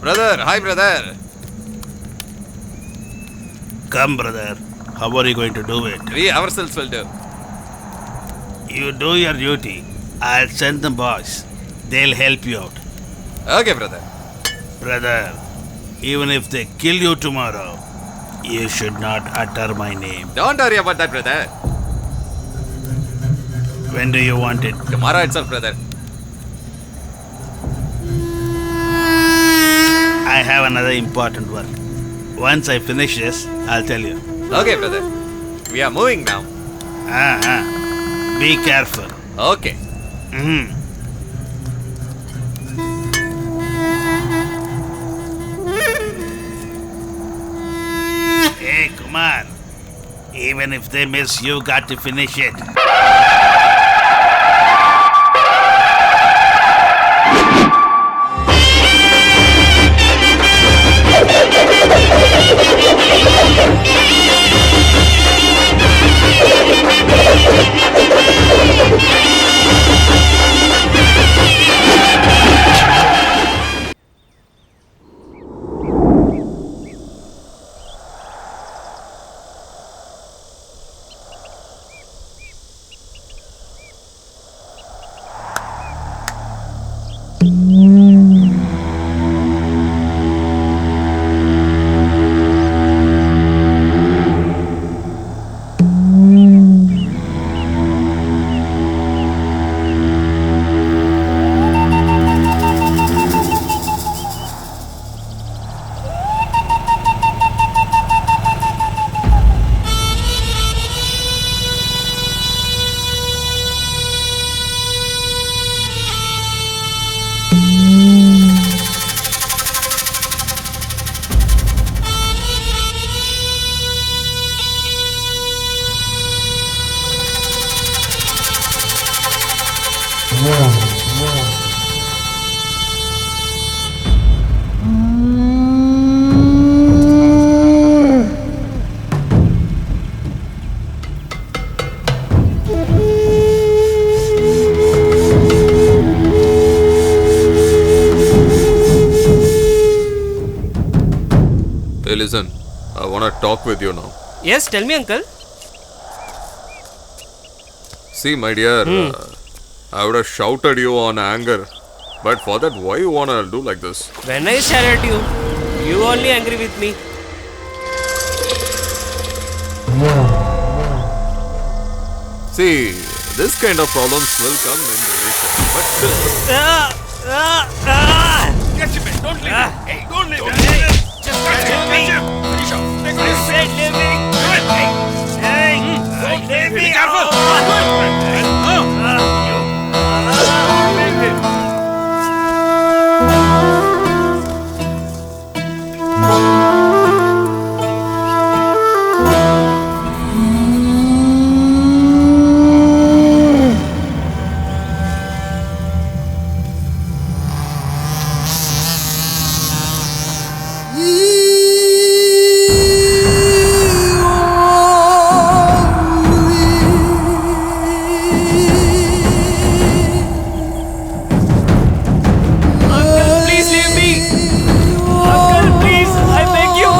Brother, hi brother. Come, brother. How are you going to do it? We ourselves will do. You do your duty. I'll send the boys. They'll help you out. Okay, brother. Brother, even if they kill you tomorrow, you should not utter my name. Don't worry about that, brother. When do you want it? Tomorrow itself, brother. I have another important work. Once I finish this, I'll tell you. Okay, brother. We are moving now. Be careful. Okay. Hey, Kumar. Even if they miss, you got to finish it. Hey, listen. I want to talk with you now. Yes, tell me, uncle. See, my dear, I would have shouted you on anger. But for that, why you want to do like this? When I shall at you, you only angry with me. See, this kind of problems will come in relation. But Get him, man. Don't leave him. Hey, don't leave him. Just catch him. Finish off. I said leave me. Hey, don't leave me. Be careful. Uncle, please leave me. Uncle, please, I beg you.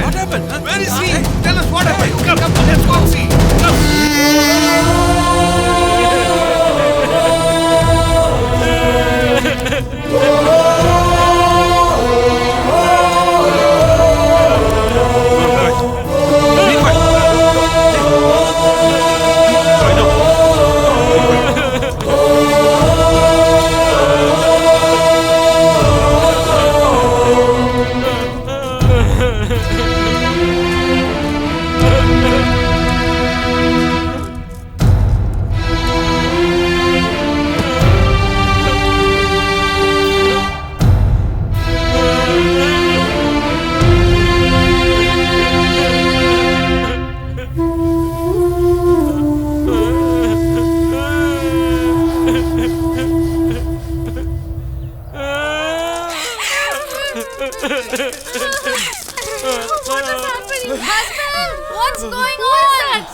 What happened? Where is he? Tell us what happened. Come, let's go and see. What is happening? Husband, what's going on?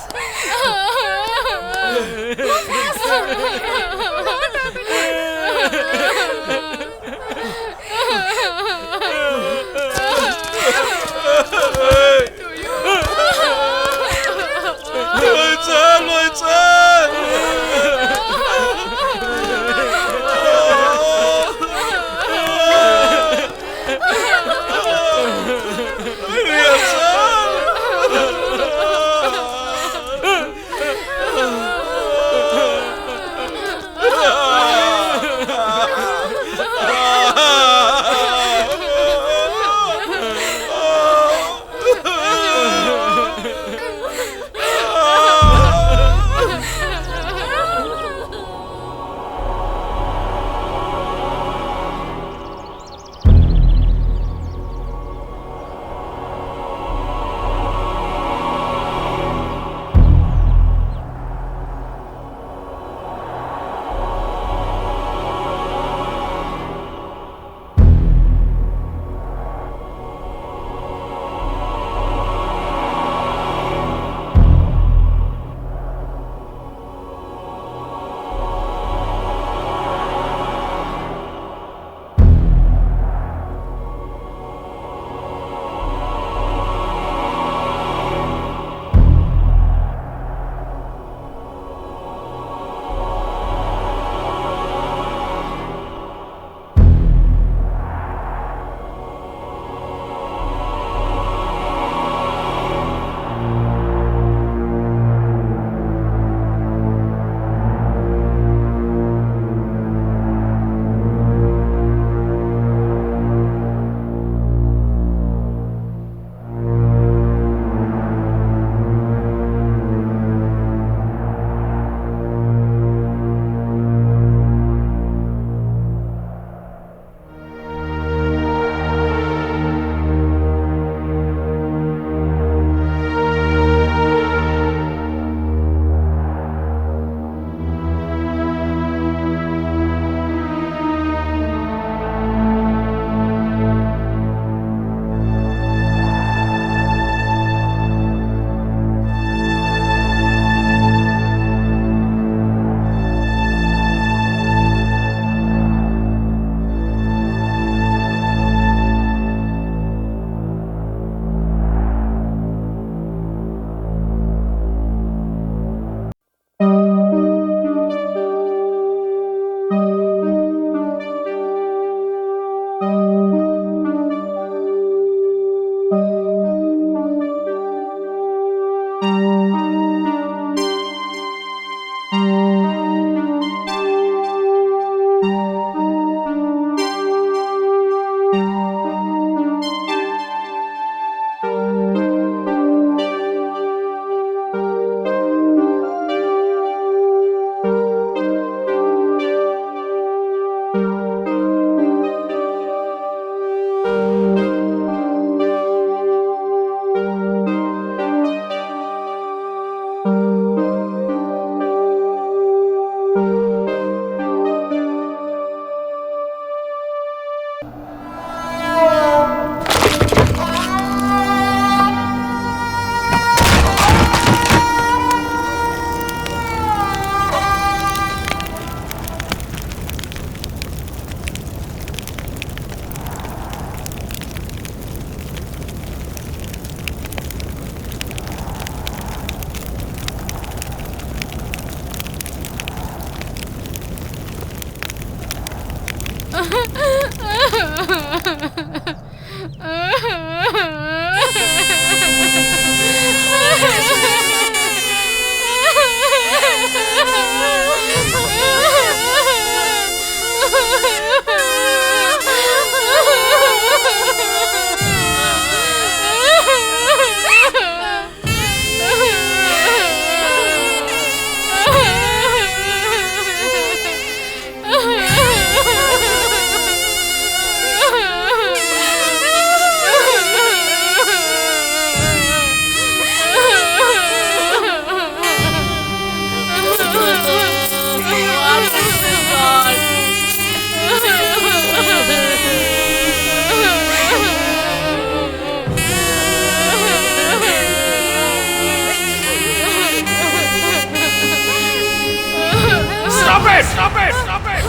Stop it! Stop it! Stop it!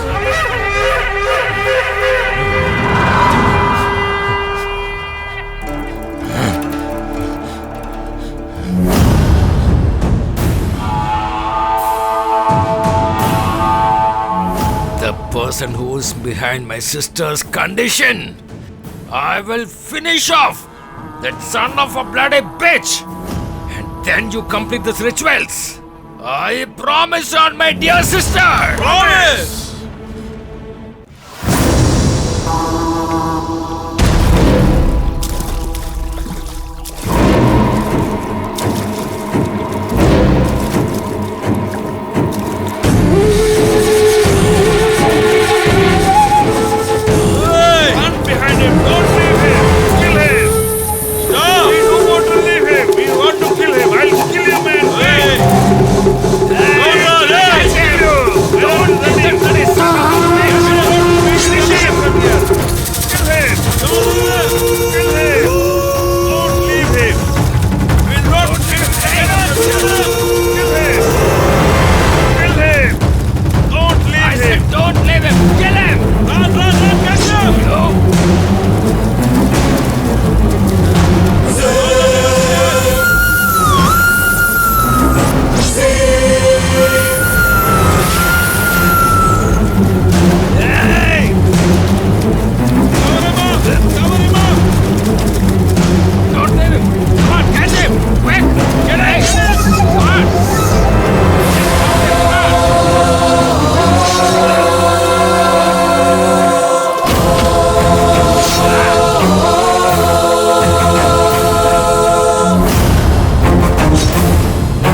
The person who's behind my sister's condition, I will finish off that son of a bloody bitch. And then you complete these rituals. I promise on my dear sister. Promise! Run behind him! Don't leave him! Kill him! Stop! We don't want to leave him! We want to kill him! I'll kill you, man! Hey! Don't run! I'll kill you! Don't let him! Finish him from here! Kill him! Kill him! Don't leave him! We don't kill him! Kill him! Kill him! Don't leave him! Don't leave him. Kill him. Run, run, run! Catch him! Hey! Cover him up! Cover him up! Don't leave him. Come on, catch him. Quick. Get him. Come on.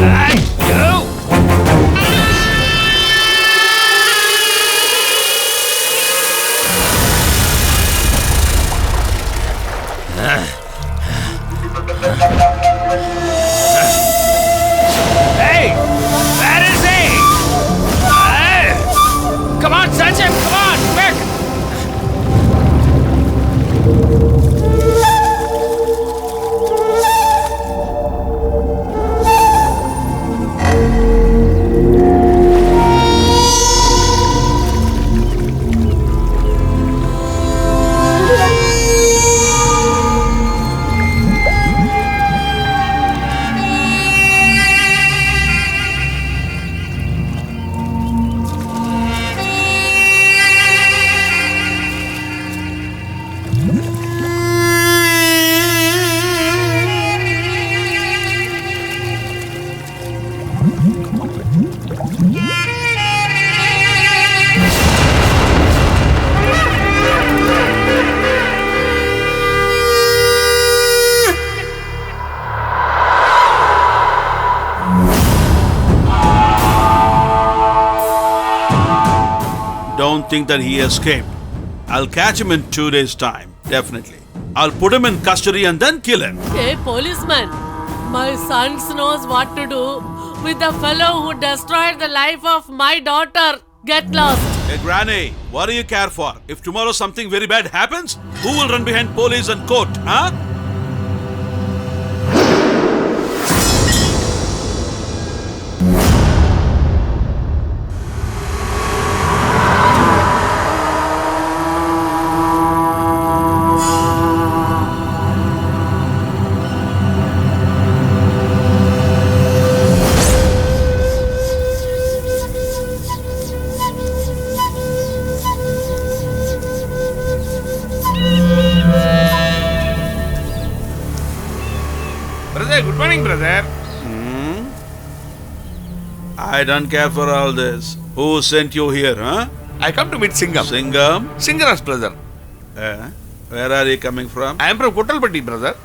Hey, you. Hey, where is he? Hey, come on, search him. Come on, quick. Don't think that he escaped. I'll catch him in 2 days' time. Definitely. I'll put him in custody and then kill him. Hey, policeman, my son knows what to do with the fellow who destroyed the life of my daughter. Get lost. Hey, Granny, what do you care for? If tomorrow something very bad happens, who will run behind police and court, huh? Brother, good morning, brother. I don't care for all this. Who sent you here, huh? I come to meet Singham. Singham? Singaras, brother. Where are you coming from? I am from Kottalpatti, brother.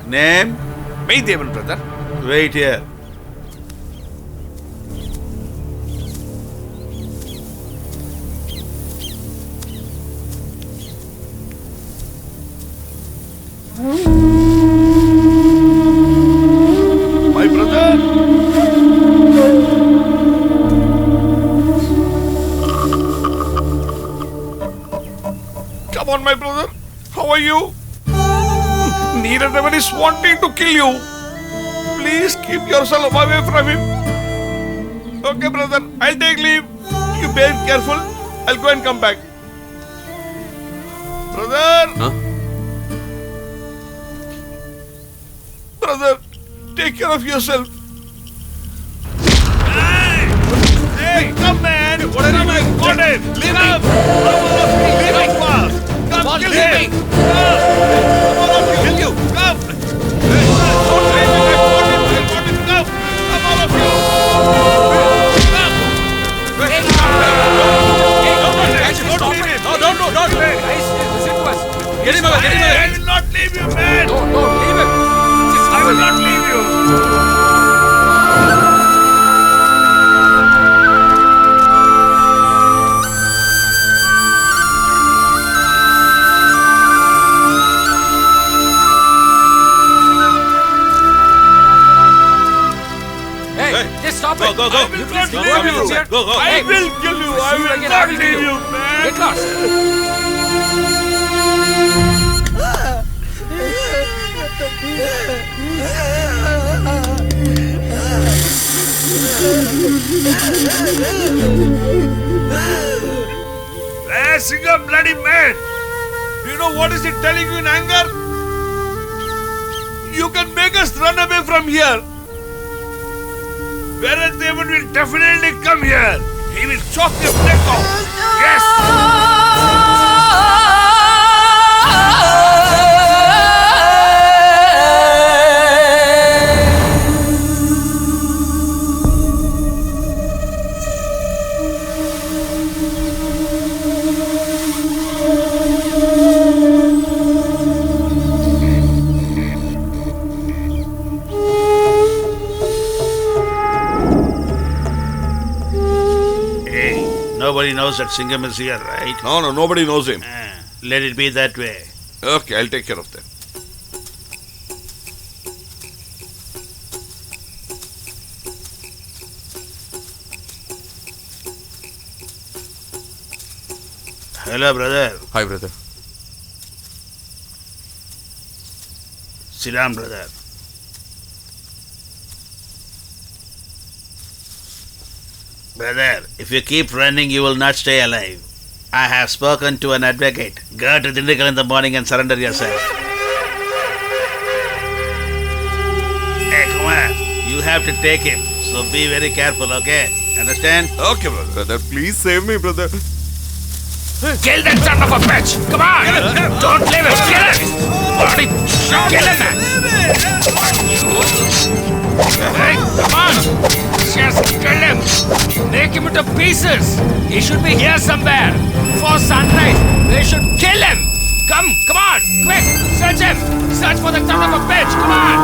Name? Maydevan, brother. Wait here. My brother. Come on, my brother. How are you? Neeradevan is wanting to kill you. Please keep yourself away from him. Okay, brother. I'll take leave. You be careful. I'll go and come back. Brother. Huh? Brother, take care of yourself. Hey, come man! What are you got it? Leave him! Leave him fast! Come, kill him! Kill you! Come! Don't leave him! I got him! Come! Come, all of you! Come! Don't leave him! No, don't. Guys, listen to us. Get him away, I will not leave you, man! No, leave him. I will not leave you! Hey, just stop Go, it. go, go. I will not Go, leave go, you! go, go. I will kill you! I will not leave you, man! Get lost. Singham, bloody man! You know what is it telling you in anger? You can make us run away from here. Whereas Devan will definitely come here. He will chop your neck off. Yes! Nobody knows that Singham is here, right? No, nobody knows him. Let it be that way. Okay, I'll take care of them. Hello, brother. Hi, brother. Sit down, brother. Brother, if you keep running, you will not stay alive. I have spoken to an advocate. Go to Dindigul in the morning and surrender yourself. Hey, come on. You have to take him. So be very careful, okay? Understand? Okay, brother. Brother, please save me, brother. Kill that son of a bitch! Come on! Don't leave him! Kill him! Bloody kill him, man! Hey, come on! Just kill him! Make him into pieces! He should be here somewhere! Before sunrise, they should kill him! Come on! Quick! Search him! Search for the son of a bitch! Come on!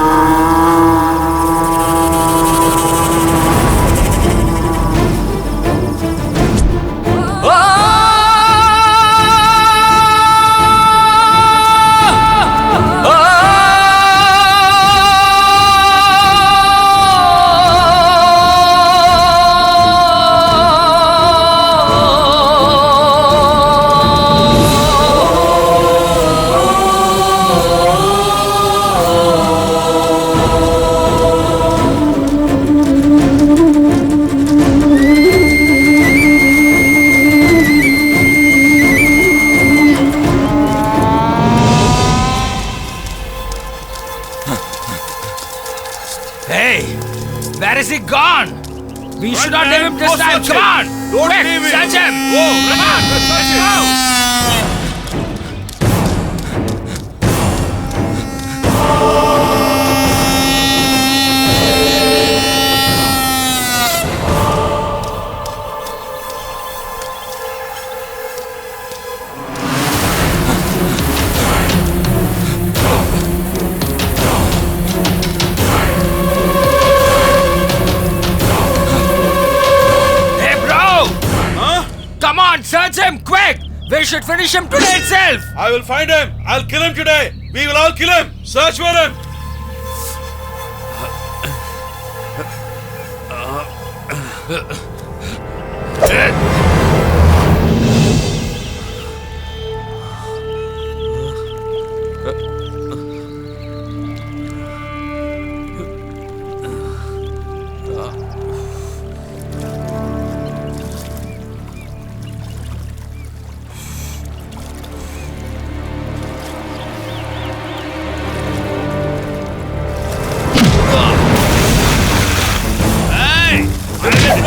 Hey, where is he gone? We should not leave him this time. Come on! Don't Quick, leave him. search him! Go, Come on! Let's go! They should finish him today itself. I will find him. I'll kill him today. We will all kill him. Search for him.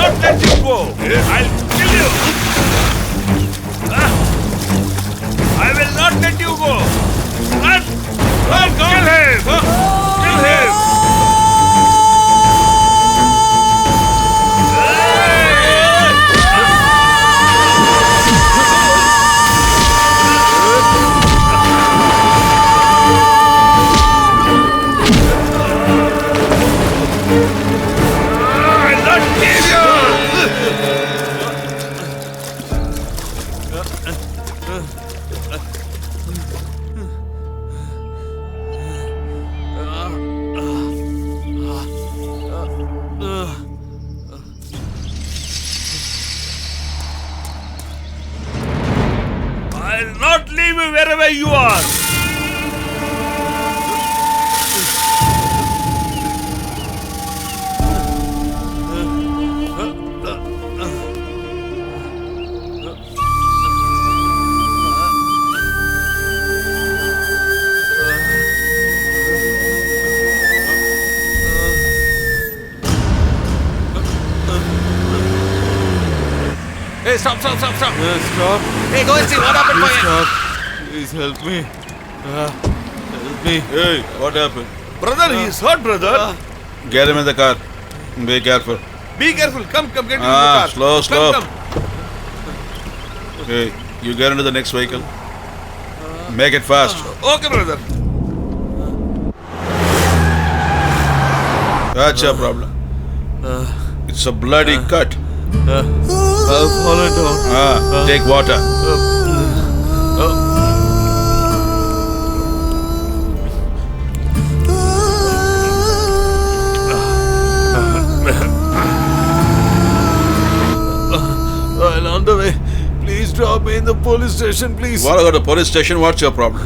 Not let you go. I'll kill you. I will not let you go. Run! Run! Kill him! Kill him! I'll not kill you! I'll not leave you wherever you are. Hey, stop. Stop. Hey, go and see what happened for you. Stop. Please help me. Help me. Hey, what happened? Brother, he's hurt, brother. Get him in the car. Be careful. Be careful. Come, get into the Ah, car. slow. Come. Hey, you get into the next vehicle. Make it fast. Okay, brother. That's your problem. It's a bloody cut. I've fallen down. Take water. While on the way, please drop me in the police station, please. Want to go to police station? What's your problem?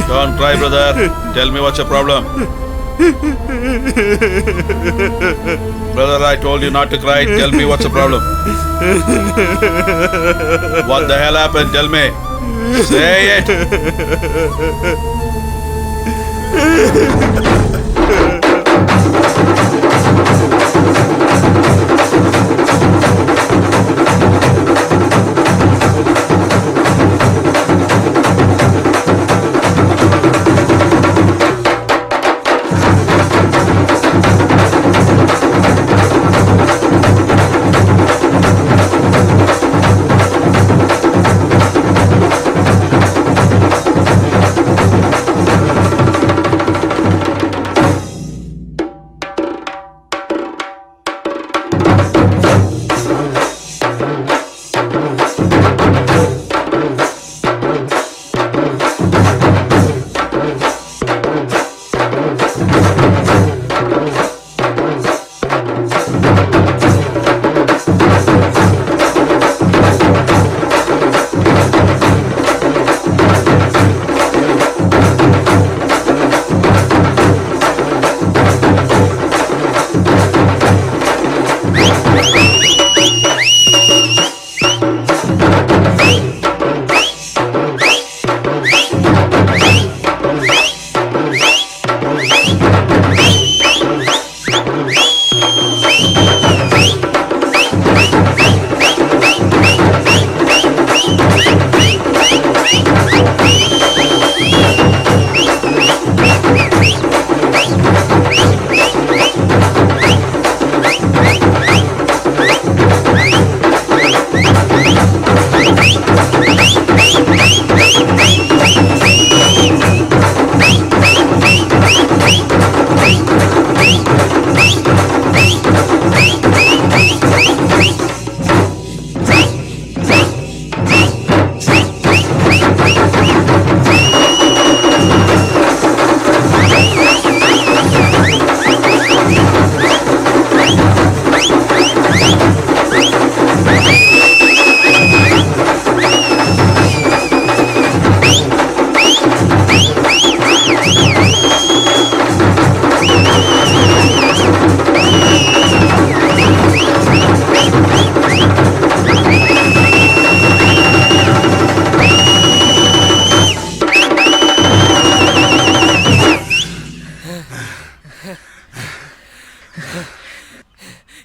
Don't cry, brother. Tell me what's your problem. Brother, I told you not to cry. Tell me what's the problem. What the hell happened? Tell me. Say it.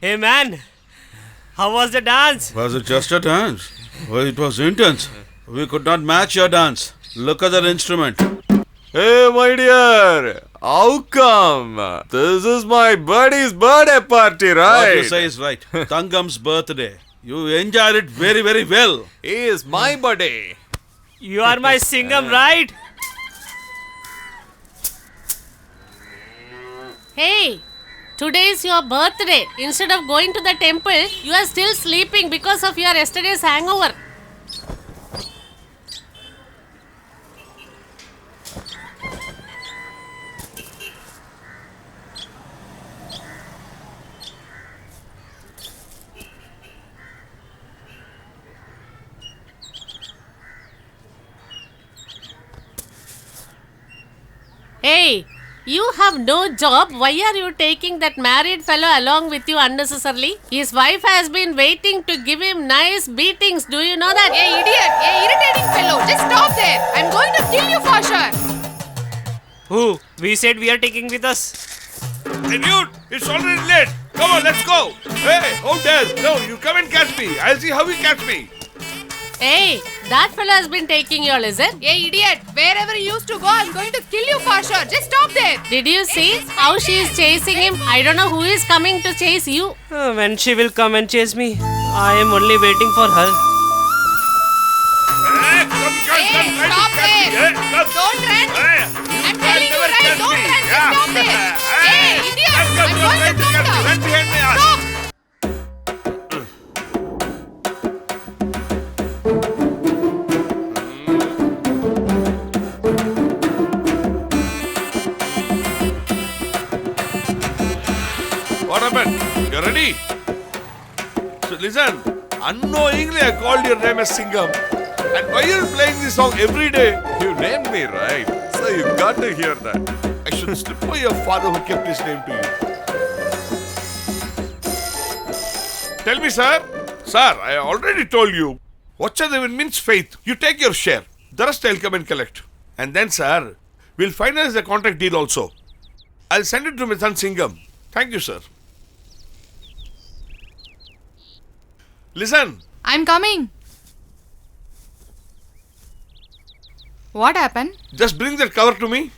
Hey man, how was the dance? Was it just a dance? Well, it was intense. We could not match your dance. Look at that instrument. Hey, my dear, how come? This is my buddy's birthday party, right? What you say is right. Tangam's birthday. You enjoyed it very, very well. He is my buddy. You are my Singham, right? Hey, today is your birthday. Instead of going to the temple, you are still sleeping because of your yesterday's hangover. Hey, you have no job. Why are you taking that married fellow along with you unnecessarily? His wife has been waiting to give him nice beatings. Do you know that? Hey idiot! Hey irritating fellow! Just stop there! I'm going to kill you for sure! Who? We said we are taking with us. Hey, dude, it's already late. Come on, let's go. Hey, how dare? No, you come and catch me. I'll see how you catch me. Hey, that fellow has been taking your lizard. Hey idiot! Wherever you used to go, I'm going to kill you for sure! Just stop there! Did you see how she is chasing him? I don't know who is coming to chase you. When she will come and chase me, I am only waiting for her. Hey, come, Hey, try to stop catch me. there. Hey, come. Don't run! Hey, I'm telling you never right, catch don't me. run! Just stop there! Hey, idiot! Come, I'm you're going trying to to catch me. come Run down! behind my ass. Stop! What happened? You ready? So listen, unknowingly I called your name as Singham. And why are you playing this song every day? You named me right, so you got to hear that. I should slip for your father who kept his name to you. Tell me, sir. Sir, I already told you. Vachadevin means faith. You take your share. The rest I'll come and collect. And then, sir, we'll finalize the contract deal also. I'll send it to my son Singham. Thank you, sir. Listen. I'm coming! What happened? Just bring that cover to me.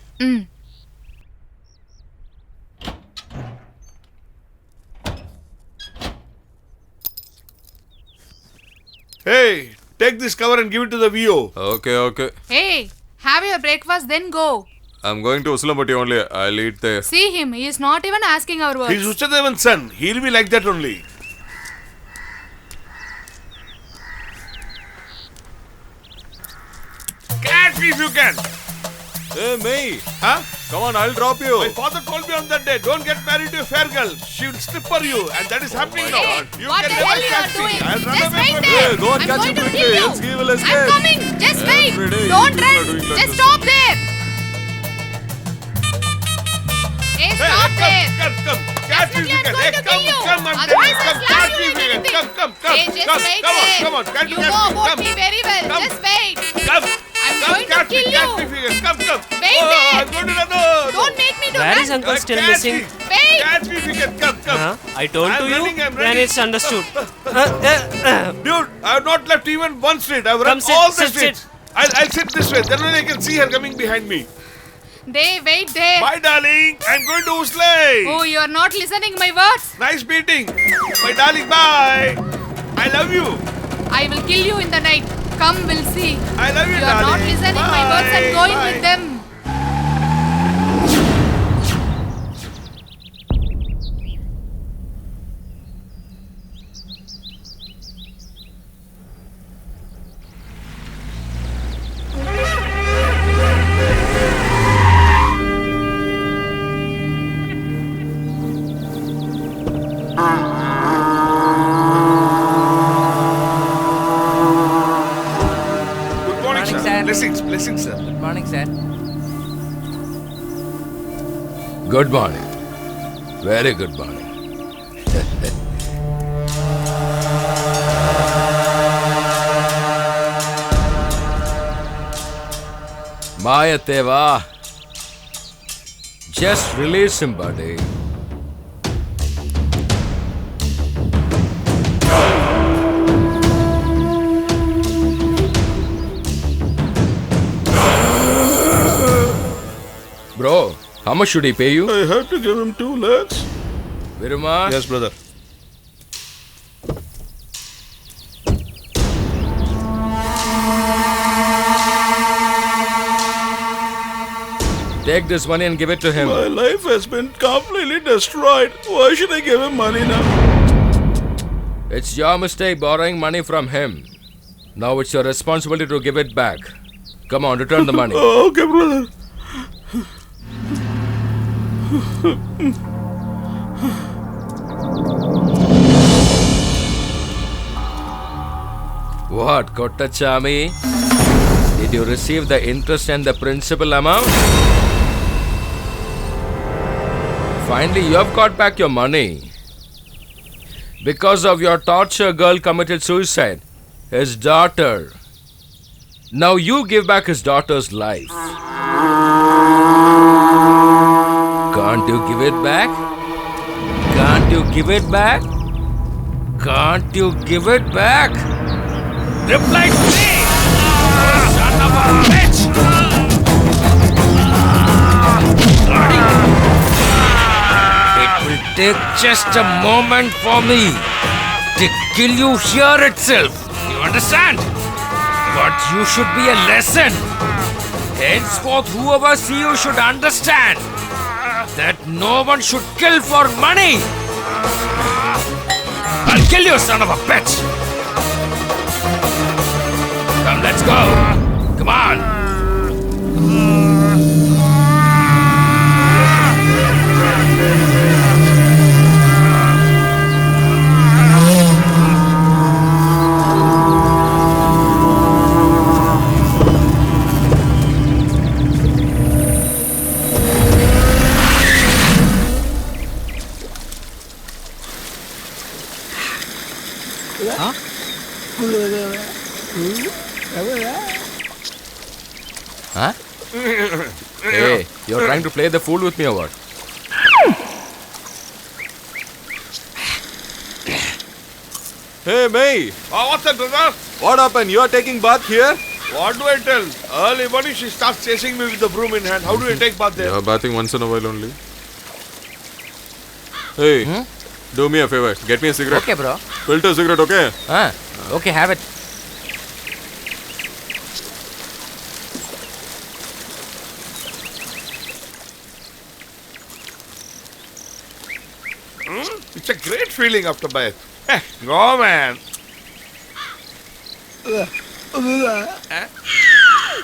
Hey, take this cover and give it to the VO. Okay. Hey, have your breakfast, then go. I'm going to Usulambati only. I'll eat there. See him, he is not even asking our words. He's Uchadevan's son. He'll be like that only. Catch me if you can. Hey, me. Huh? Come on, I'll drop you. My father told me on that day, don't get married to a fair girl. She will slip for you, and that is happening now. Hey, You what can the never hell you are catch me. doing? I'll run Just away wait from there. Hey, go and I'm catch going him to quickly, kill you. else he will escape. I'm coming. Just wait. Every day Don't you are run. doing like Just this. stop there. Hey, Hey, stop there. come. Catch me if you Definitely can. I'm Hey, going to kill you. come, I'm Otherwise telling you. I'll Come, slap catch you me if you in can. anything. Come. Hey, just wait Come there. on. Can't You catch know me. about Come. me very well. Come. Just wait. Come. I'm Come, going to catch me. kill Catch me you. if you can. Come. Wait Oh, there. I'm going to run. No. Don't make me to Where run. is uncle still Catch missing? me. Wait. Catch me if you can. Come. Huh? I told I'm to you, running, I'm then running. it's understood. Dude, I have not left even one street. I've run Come sit, all the sit, streets. sit. I'll sit this way. Then only I can see her coming behind me. They wait there. Bye, darling. I'm going to Uslay. Oh, you are not listening my words. Nice meeting. My darling, bye. I love you. I will kill you in the night. Come, we'll see. I love you, You are not darling. listening my words and Bye, going bye. with them. Good morning, sir. Blessings, sir. Good morning, sir. Good morning. Very good morning. Mayateva, just release him, buddy. How much should he pay you? I have to give him 2 lakhs. Viruma? Yes, brother. Take this money and give it to him. My life has been completely destroyed. Why should I give him money now? It's your mistake borrowing money from him. Now it's your responsibility to give it back. Come on, return the money. Okay, brother. What, Kottachami? Did you receive the interest and the principal amount? Finally, you have got back your money. Because of your torture, girl committed suicide. His daughter. Now you give back his daughter's life. Can't you give it back? Can't you give it back? Can't you give it back? Reply to me! Son of a bitch! It will take just a moment for me to kill you here itself. You understand? But you should be a lesson. Henceforth, whoever see you should understand that no one should kill for money. I'll kill you, son of a bitch. Come, let's go. Come on. Huh? Hey, you're trying to play the fool with me or what? Hey, May. Oh, what's that, brother? What happened? You are taking bath here? What do I tell? Early morning she starts chasing me with the broom in hand. How do I take bath there? You are bathing once in a while only. Hey, do me a favor. Get me a cigarette. Okay, bro. Filter cigarette, okay? Okay, have it. It's a great feeling after bath. Go, man.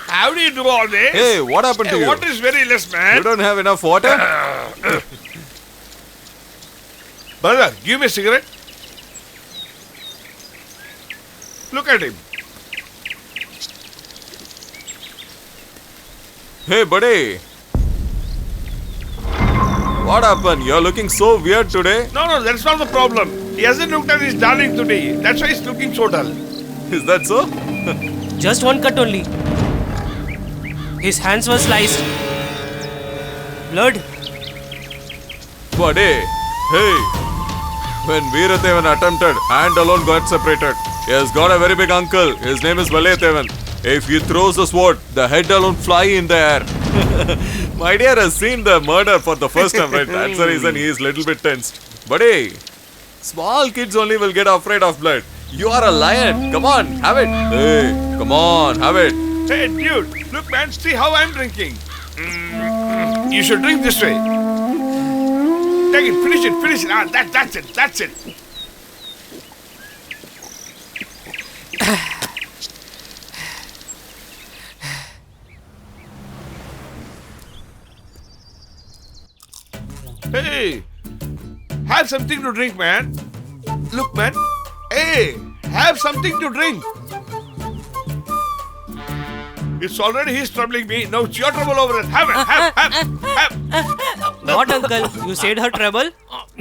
How do you do all this? Hey, what happened to you? Water is very less, man. You don't have enough water? Brother, give me a cigarette. Look at him. Hey, buddy. What happened? You're looking so weird today. No, that's not the problem. He hasn't looked at his darling today. That's why he's looking so dull. Is that so? Just one cut only. His hands were sliced. Blood. Buddy. Hey. When Veerathevan attempted, hand alone got separated. He has got a very big uncle. His name is Valayathevan. If he throws the sword, the head alone fly in the air. My dear has seen the murder for the first time, right? That's the reason he is little bit tensed. Buddy, small kids only will get afraid of blood. You are a lion. Come on, have it. Hey, come on, have it. Hey, dude, look, man, see how I'm drinking. You should drink this way. Take it, finish it. Ah, that's it. Hey, have something to drink, man. Look, man. Hey, have something to drink. It's already he's troubling me. Now it's your trouble over it. Have it. Have. What, uncle? You said her trouble?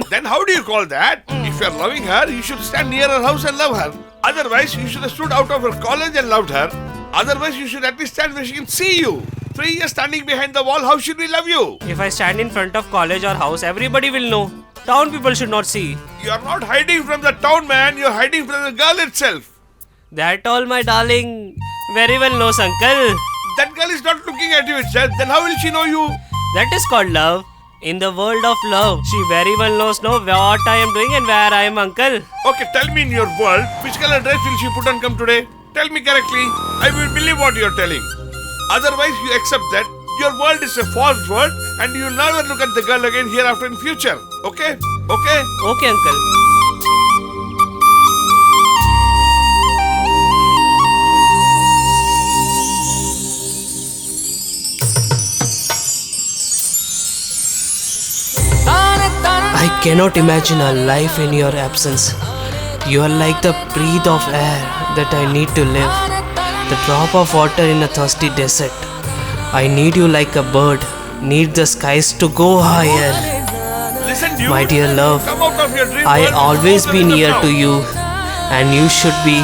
Then how do you call that? If you're loving her, you should stand near her house and love her. Otherwise, you should have stood out of her college and loved her. Otherwise, you should at least stand where she can see you. 3 years standing behind the wall, how should we love you? If I stand in front of college or house, everybody will know. Town people should not see. You're not hiding from the town, man. You're hiding from the girl itself. That all, my darling, very well knows, uncle. That girl is not looking at you itself. Then how will she know you? That is called love. In the world of love, she very well knows what I am doing and where I am, uncle. Okay, tell me in your world, which color dress will she put and come today? Tell me correctly. I will believe what you are telling. Otherwise, you accept that your world is a false world and you will never look at the girl again hereafter in future. Okay? Okay? Okay, uncle. I cannot imagine a life in your absence. You are like the breath of air that I need to live, the drop of water in a thirsty desert. I need you like a bird, need the skies to go higher. Listen, dude. My dear love, Come out of your dream I world. always Go be to the near now. to you, and you should be.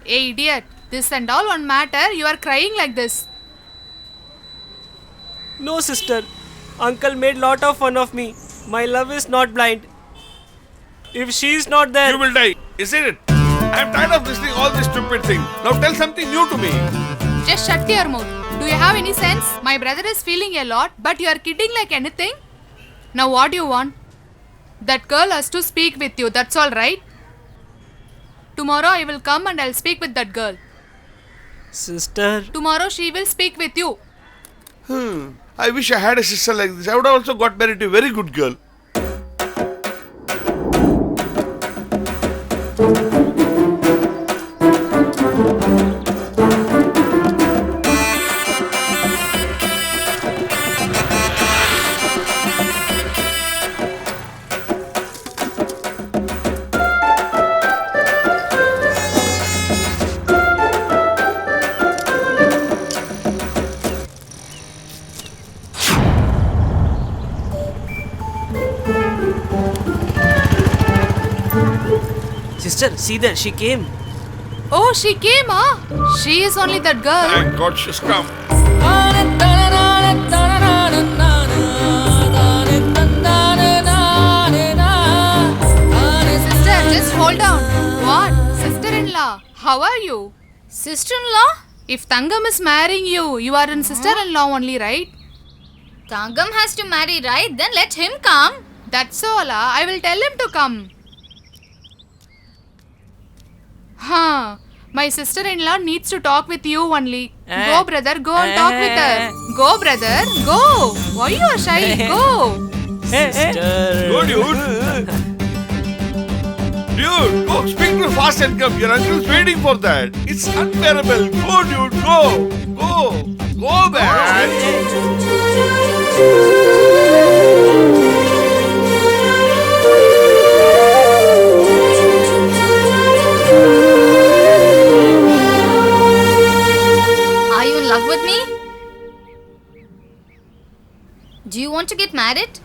Hey idiot, this and all one matter, you are crying like this. No, sister. Uncle made lot of fun of me. My love is not blind. If she is not there, You will die, isn't it? I am tired of listening all this stupid thing. Now tell something new to me. Just shut your mouth. Do you have any sense? My brother is feeling a lot, but you are kidding like anything. Now what do you want? That girl has to speak with you, that's all right? Tomorrow I will come and I'll speak with that girl. sister. Tomorrow she will speak with you. I wish I had a sister like this. I would have also got married to a very good girl. Sister, see there, she came. Oh, she came, huh? She is only that girl. Thank God she's come. Sister, just hold on. What? Sister-in-law, how are you? Sister-in-law? If Tangam is marrying you, you are in sister-in-law only, right? Tangam has to marry, right? Then let him come. That's all. I will tell him to come. Huh. My sister-in-law needs to talk with you only. Go, brother. Go and talk with her. Go, brother. Go. Why you are shy? Go. Sister. Go, dude. Dude, go speak to fast and come. Your uncle is waiting for that. It's unbearable. Go, dude. Go. Go. Go, man. Are you in love with me? Do you want to get married?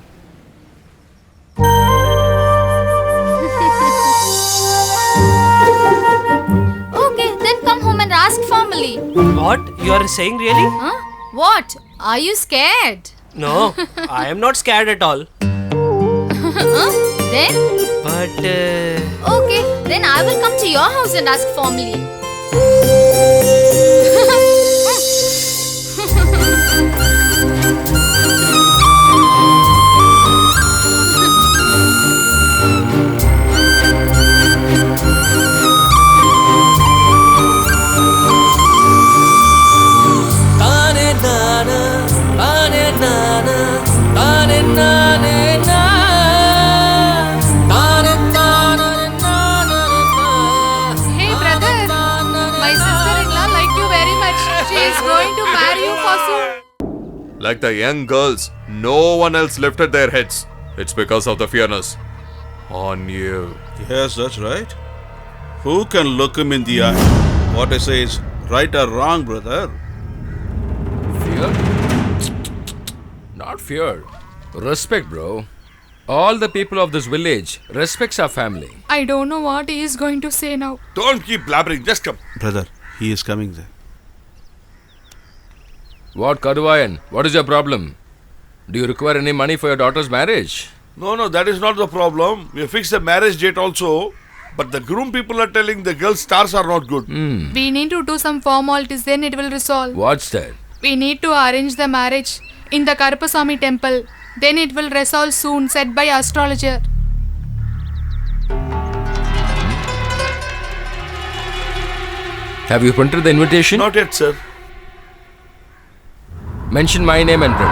Okay, then come home and ask formally. What? You are saying really? Huh? What? Are you scared? No, I am not scared at all. Huh? Then? But, Okay, then I will come to your house and ask formally. Hey, brother. My sister-in-law like you very much. She is going to marry you for soon. Like the young girls, no one else lifted their heads. It's because of the fairness on you. Yes, that's right. Who can look him in the eye? What I say is right or wrong, brother. Fear? Not fear. Respect, bro. All the people of this village respects our family. I don't know what he is going to say now. Don't keep blabbering. Just come. Brother, he is coming there. What, Kaduvayan? What is your problem? Do you require any money for your daughter's marriage? No, that is not the problem. We have fixed the marriage date also. But the groom people are telling the girl's stars are not good. We need to do some formalities, then it will resolve. What's that? We need to arrange the marriage in the Karupasamy temple. Then it will resolve soon, said by astrologer. Have you printed the invitation? Not yet, sir. Mention my name and print.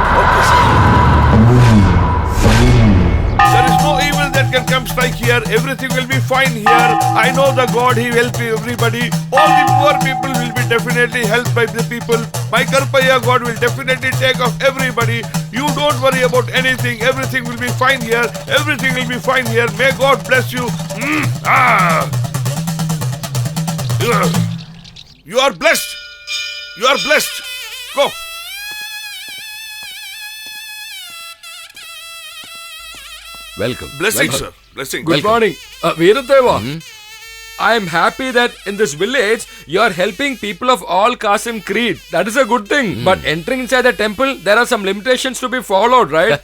There is no evil that can come strike here. Everything will be fine here. I know the God, He will help everybody. All the poor people will be definitely helped by the people. My Karpaya God will definitely take off everybody. You don't worry about anything. Everything will be fine here. Everything will be fine here. May God bless you. You are blessed. You are blessed. Go. Welcome. Blessing, Welcome. sir. Blessing. Good morning. Veeradeva. I am happy that in this village you are helping people of all caste and creed. That is a good thing. But entering inside the temple, there are some limitations to be followed, right?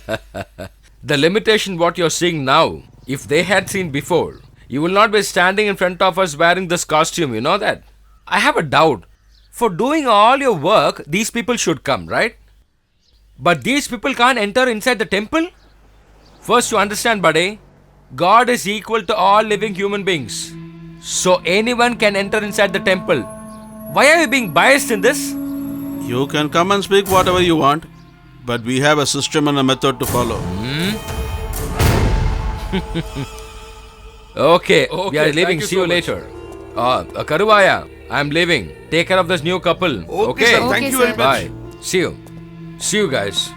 The limitation what you are seeing now, if they had seen before, you will not be standing in front of us wearing this costume, you know that? I have a doubt. For doing all your work, these people should come, right? But these people can't enter inside the temple? First, you understand, buddy, God is equal to all living human beings. So anyone can enter inside the temple. Why are you being biased in this? You can come and speak whatever you want, but we have a system and a method to follow. Okay, we are thank leaving. you See so you much. later. Karuvaya, I am leaving. Take care of this new couple. Okay, sir. Thank you very much. Bye. See you. See you guys.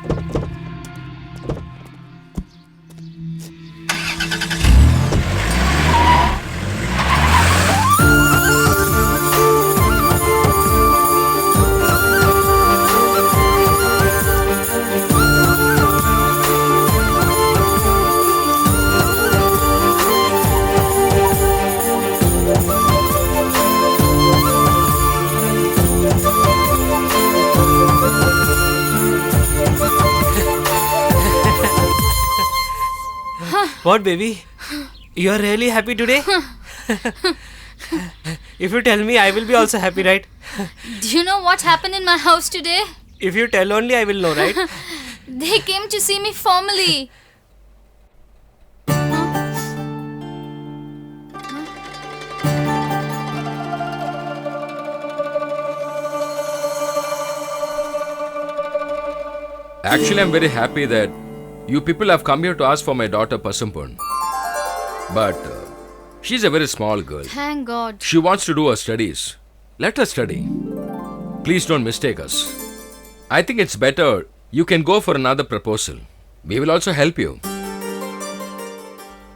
What, baby? You are really happy today? If you tell me, I will be also happy, right? Do you know what happened in my house today? If you tell only, I will know, right? They came to see me formally. Actually, I'm very happy that you people have come here to ask for my daughter Pasumpan. But she's a very small girl. Thank God. She wants to do her studies. Let her study. Please don't mistake us. I think it's better you can go for another proposal. We will also help you.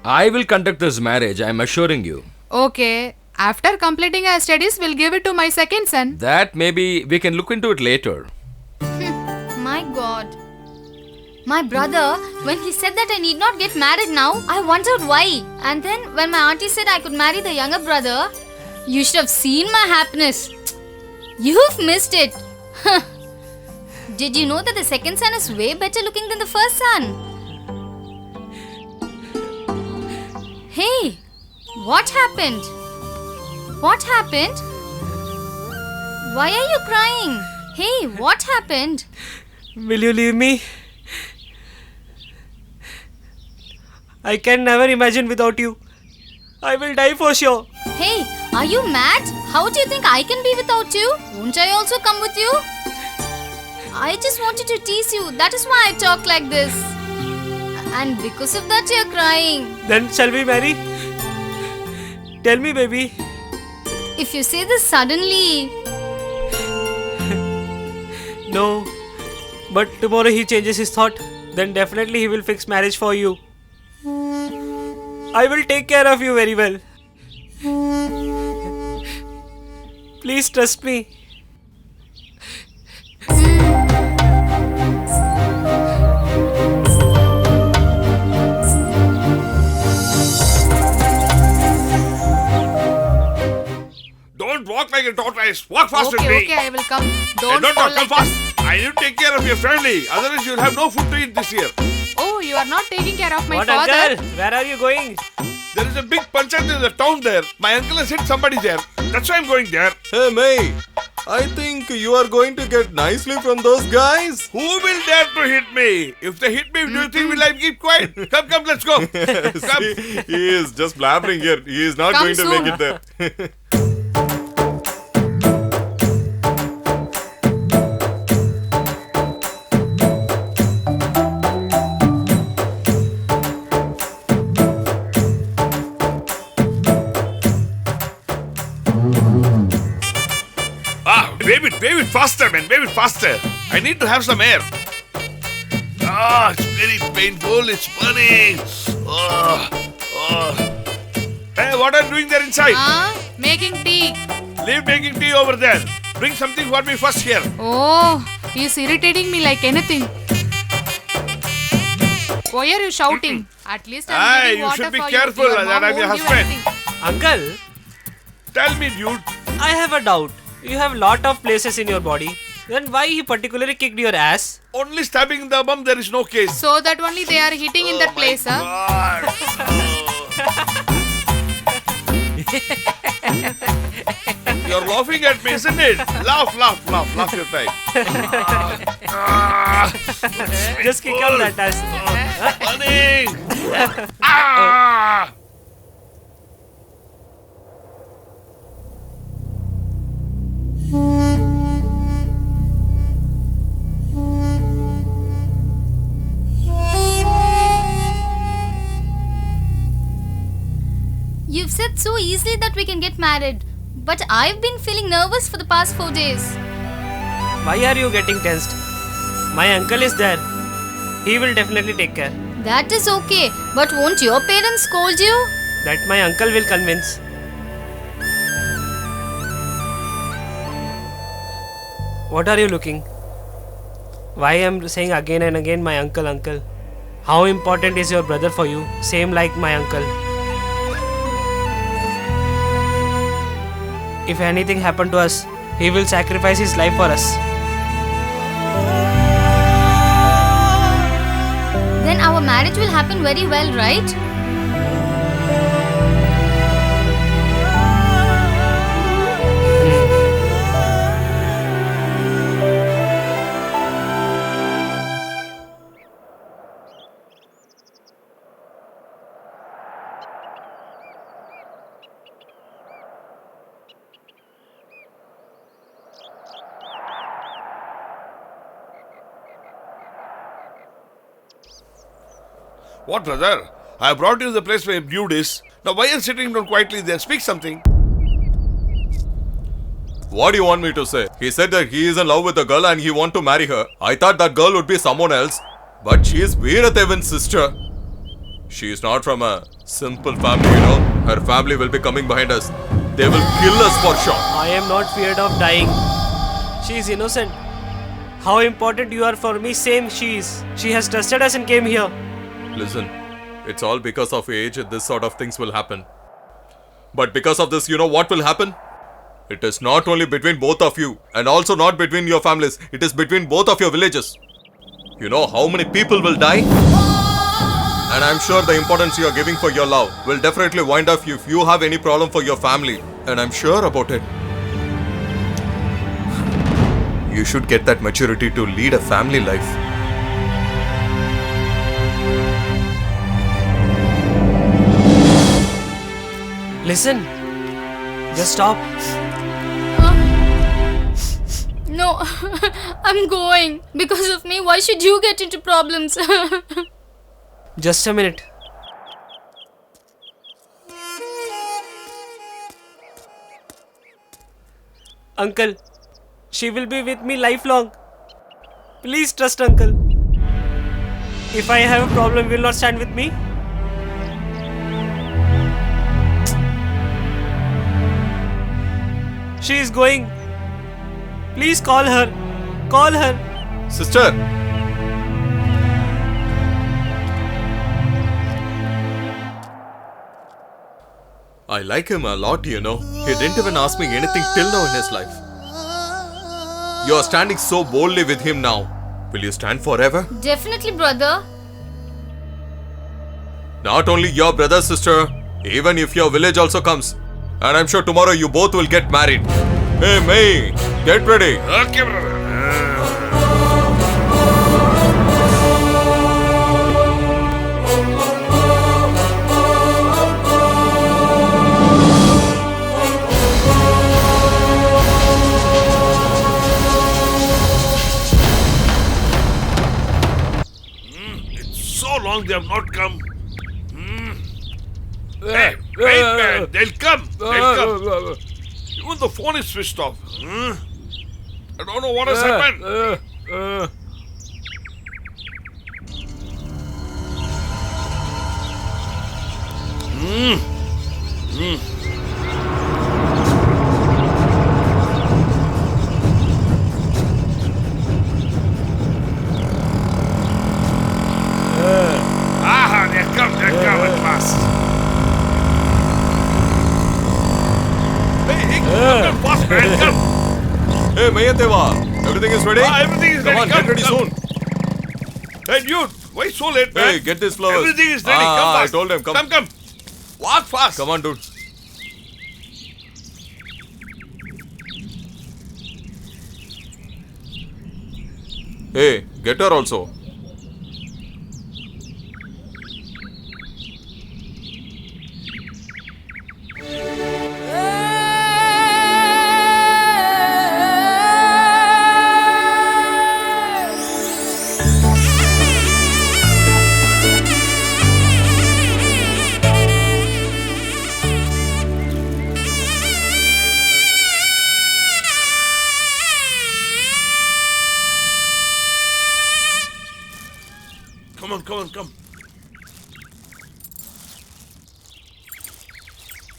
I will conduct this marriage, I am assuring you. Okay. After completing our studies, we'll give it to my second son. That maybe we can look into it later. My God. My brother, when he said that I need not get married now, I wondered why. And then when my auntie said I could marry the younger brother, you should have seen my happiness. You've missed it. Did you know that the second son is way better looking than the first son? Hey, what happened? What happened? Why are you crying? Hey, what happened? Will you leave me? I can never imagine without you. I will die for sure. Hey, are you mad? How do you think I can be without you? Won't I also come with you? I just wanted to tease you. That is why I talk like this. And because of that, you're crying. Then shall we marry? Tell me, baby. If you say this suddenly, No. But tomorrow he changes his thought. Then definitely he will fix marriage for you. I will take care of you very well. Please trust me. like a tortoise. Walk fast with Okay, me. okay, I will come. Hey, Don't don't fall come like fast. that. I need to take care of your family. Otherwise, you'll have no food to eat this year. Oh, you are not taking care of my What, father. uncle? Where are you going? There is a big panchayat in the town there. My uncle has hit somebody there. That's why I'm going there. Hey, May. I think you are going to get nicely from those guys. Who will dare to hit me? If they hit me, do you think will I keep quiet? Come, let's go. Come. See, he is just blabbering here. He is not Come going to soon. make it there. Wave it faster, man. Wave it faster. I need to have some air. Ah, it's very painful. It's burning. Hey, what are you doing there inside? Making tea. Leave making tea over there. Bring something for me first here. Oh, he's irritating me like anything. Why are you shouting? At least I'm Hey, getting you water should be for careful you. Your that mom I'm your won't give husband. anything. Uncle, Tell me, dude. I have a doubt. You have lot of places in your body. Then why he particularly kicked your ass? Only stabbing in the bum, there is no case. So that only they are hitting in that place, huh? You're laughing at me, isn't it? Laugh your time. Just kick out that ass. Burning! Ah! You've said so easily that we can get married. But I've been feeling nervous for the past 4 days. Why are you getting tensed? My uncle is there. He will definitely take care. That is okay. But won't your parents scold you? That my uncle will convince. What are you looking? Why I'm saying again and again my uncle. How important is your brother for you? Same like my uncle. If anything happened to us, he will sacrifice his life for us. Then our marriage will happen very well, right? What, brother? I brought you to the place where dude is. Now why are you sitting down quietly there? Speak something. What do you want me to say? He said that he is in love with a girl and he want to marry her. I thought that girl would be someone else. But she is Veerathevan's sister. She is not from a simple family, you know. Her family will be coming behind us. They will kill us for sure. I am not feared of dying. She is innocent. How important you are for me, same she is. She has trusted us and came here. Listen, it's all because of age this sort of things will happen. But because of this, you know what will happen? It is not only between both of you and also not between your families. It is between both of your villages. You know how many people will die? And I'm sure the importance you are giving for your love will definitely wind up if you have any problem for your family. And I'm sure about it. You should get that maturity to lead a family life. Listen, just stop. No, I'm going. Because of me, why should you get into problems? Just a minute. Uncle, she will be with me lifelong. Please trust Uncle. If I have a problem, will not stand with me. She is going. Please call her. Call her. Sister! I like him a lot, you know. He didn't even ask me anything till now in his life. You are standing so boldly with him now. Will you stand forever? Definitely, brother. Not only your brother, sister, even if your village also comes. And I'm sure tomorrow you both will get married. Hey, May, get ready. Okay, brother. It's so long they have not come. Hey, wait, man. They'll come. They'll come. Even the phone is switched off. I don't know what has happened. They're come at last. Hey, come fast, man, come. Hey, Mayateva, everything is ready? Everything is Come ready. on, get ready soon. Hey, dude, why so late, man? Hey, get these flowers. Everything is ready. Come I fast. told him, come. Come. Walk fast. Come on, dude. Hey, get her also. Come.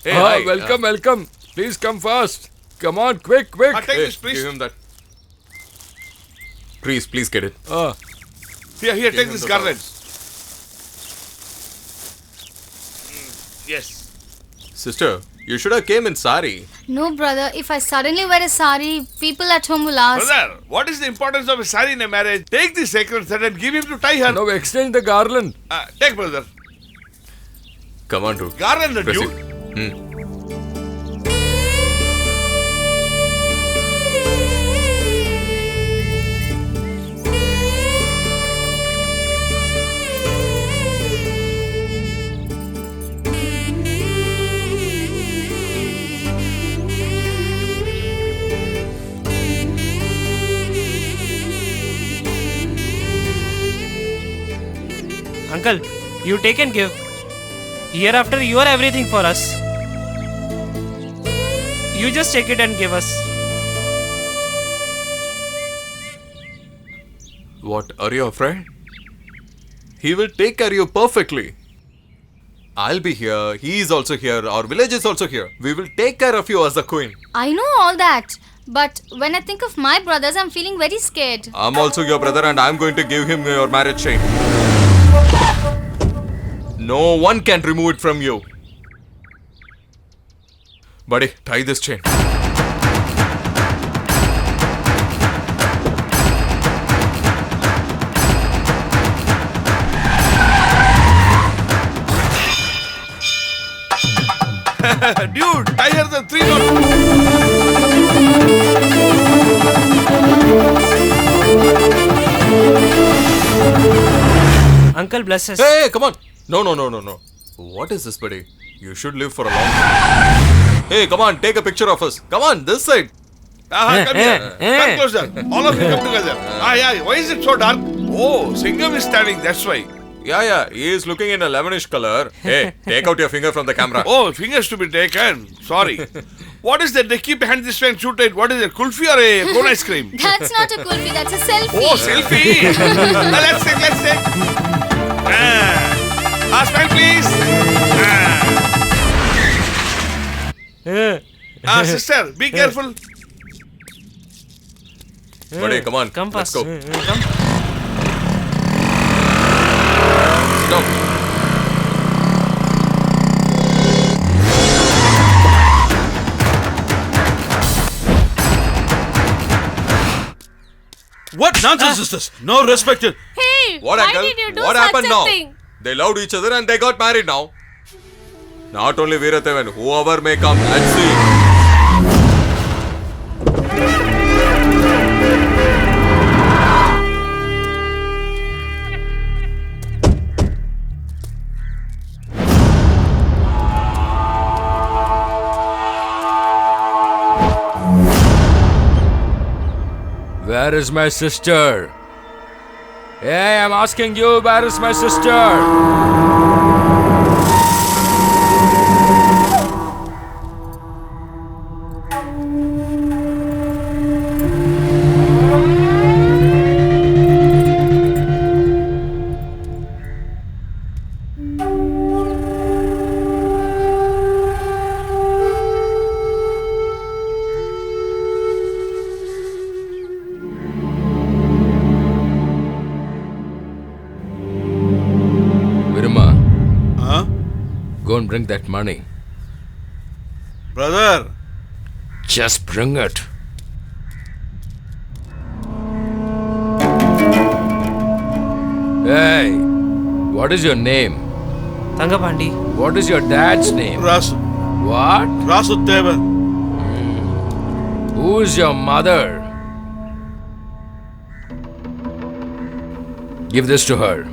Hey, hi. Welcome. Please come fast. Come on, quick. Take Hey, this, please. give him that. Please get it. Here, Give take him this the garland. Yes. Sister, you should have came in sari. No, brother. If I suddenly wear a sari, people at home will ask. Brother, what is the importance of a sari in a marriage? Take the sacred thread and give him to tie her. Now exchange the garland. Take, brother. Come on, dude. Garland, dude. Proceed. Uncle, you take and give. Hereafter, you are everything for us. You just take it and give us. What, are you afraid? He will take care of you perfectly. I'll be here, he is also here, our village is also here. We will take care of you as a queen. I know all that. But when I think of my brothers, I'm feeling very scared. I'm also your brother and I'm going to give him your marriage chain. No one can remove it from you. Buddy, tie this chain. Dude, tie her the 3 knots. Uncle, bless us. Hey, come on. No. What is this, buddy? You should live for a long time. Hey, come on, take a picture of us. Come on, this side. Come here. Come closer. All of you come together. Yeah. Why is it so dark? Oh, Singham is standing, that's why. Yeah, he is looking in a lemonish color. Hey, take out your finger from the camera. Oh, fingers to be taken. Sorry. What is that? They keep behind this way and shoot it. What is it? Kulfi or a cone ice cream? That's not a kulfi, that's a selfie. Oh, selfie. Let's take. Smile, please. Sister, be careful. Buddy, come on. Come Let's fast. go. Come. Stop. What nonsense is this? No respect. Hey, What, why uncle? did you do What such happened a now? thing? They loved each other and they got married now. Not only Veerathevan, whoever may come, let's see. Where is my sister? Hey, I'm asking you, where is my sister? Viruma, Huh? go and bring that money. Brother, Just bring it. Hey, what is your name? Thangapandi. What is your dad's name? What? Rasudevan. Who is your mother? Give this to her.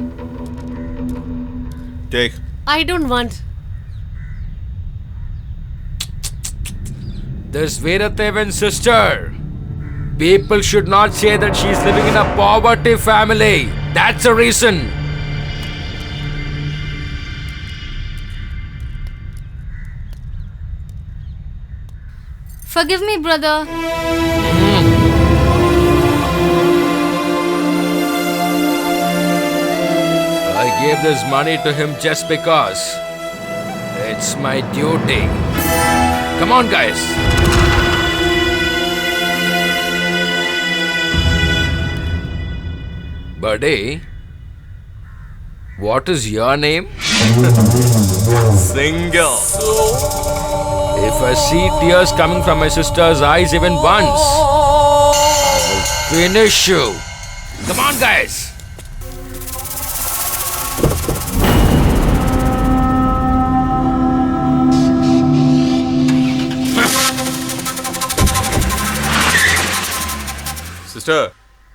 Take. I don't want. This Veerathevan's sister. People should not say that she's living in a poverty family. That's the reason. Forgive me, brother. I gave this money to him just because. It's my duty. Come on, guys. Buddy, what is your name? Single. If I see tears coming from my sister's eyes even once, I will finish you. Come on, guys. Sister,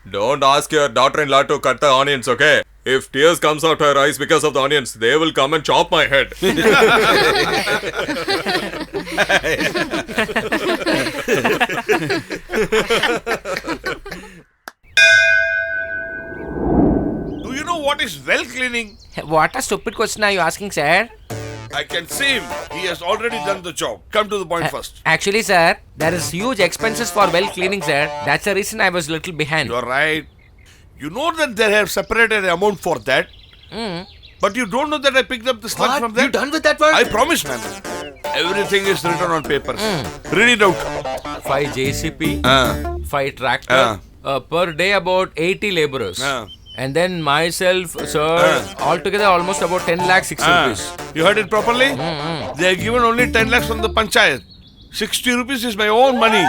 don't ask your daughter-in-law to cut the onions, okay? If tears comes out her eyes because of the onions, they will come and chop my head. Do you know what is well cleaning? What a stupid question are you asking, sir? I can see him. He has already done the job. Come to the point first. Actually, sir, there is huge expenses for well cleaning, sir. That's the reason I was little behind. You're right. You know that they have separated an amount for that. But you don't know that I picked up the sludge from that. You done with that one? I promise, man. Everything is written on papers. Read it out. 5 JCP, 5 tractor, per day about 80 laborers. And then myself, sir, altogether almost about 10 lakh 60 rupees. You heard it properly? They have given only 10 lakhs from the panchayat. 60 rupees is my own money.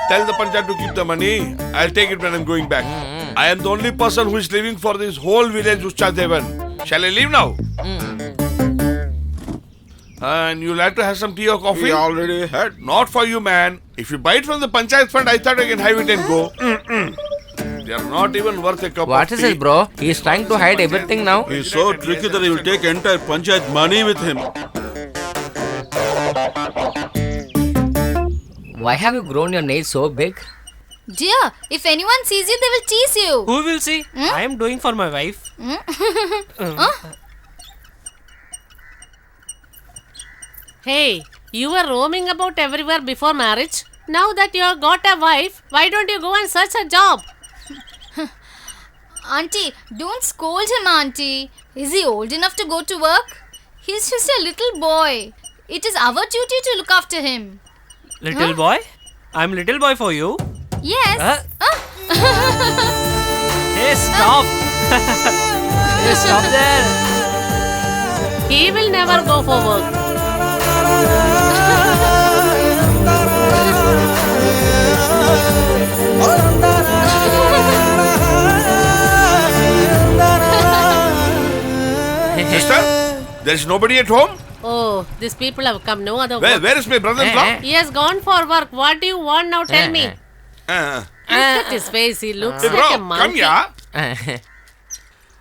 Tell the panchayat to keep the money. I'll take it when I'm going back. I am the only person who is living for this whole village, Ucha Devan. Shall I leave now? And you'll have to have some tea or coffee? We already had. Not for you, man. If you buy it from the panchayat fund, I thought I can have it and go. They are not even worth a cup What of is tea. this, bro? He is trying to hide everything now. He's so tricky that he will take entire panchayat money with him. Why have you grown your nails so big? Dear, if anyone sees you, they will tease you. Who will see? I am doing for my wife. Hey, you were roaming about everywhere before marriage. Now that you have got a wife, why don't you go and search a job? Auntie, don't scold him, Auntie. Is he old enough to go to work? He's just a little boy. It is our duty to look after him. Little boy? I'm little boy for you. Yes. Hey, stop! Hey, stop there! He will never go for work. Oh, Sister, there is nobody at home? Oh, these people have come no other work. Where is my brother-in-law? He has gone for work. What do you want now? Tell me. Look at his face. He looks Hey, like bro, a monkey. come here.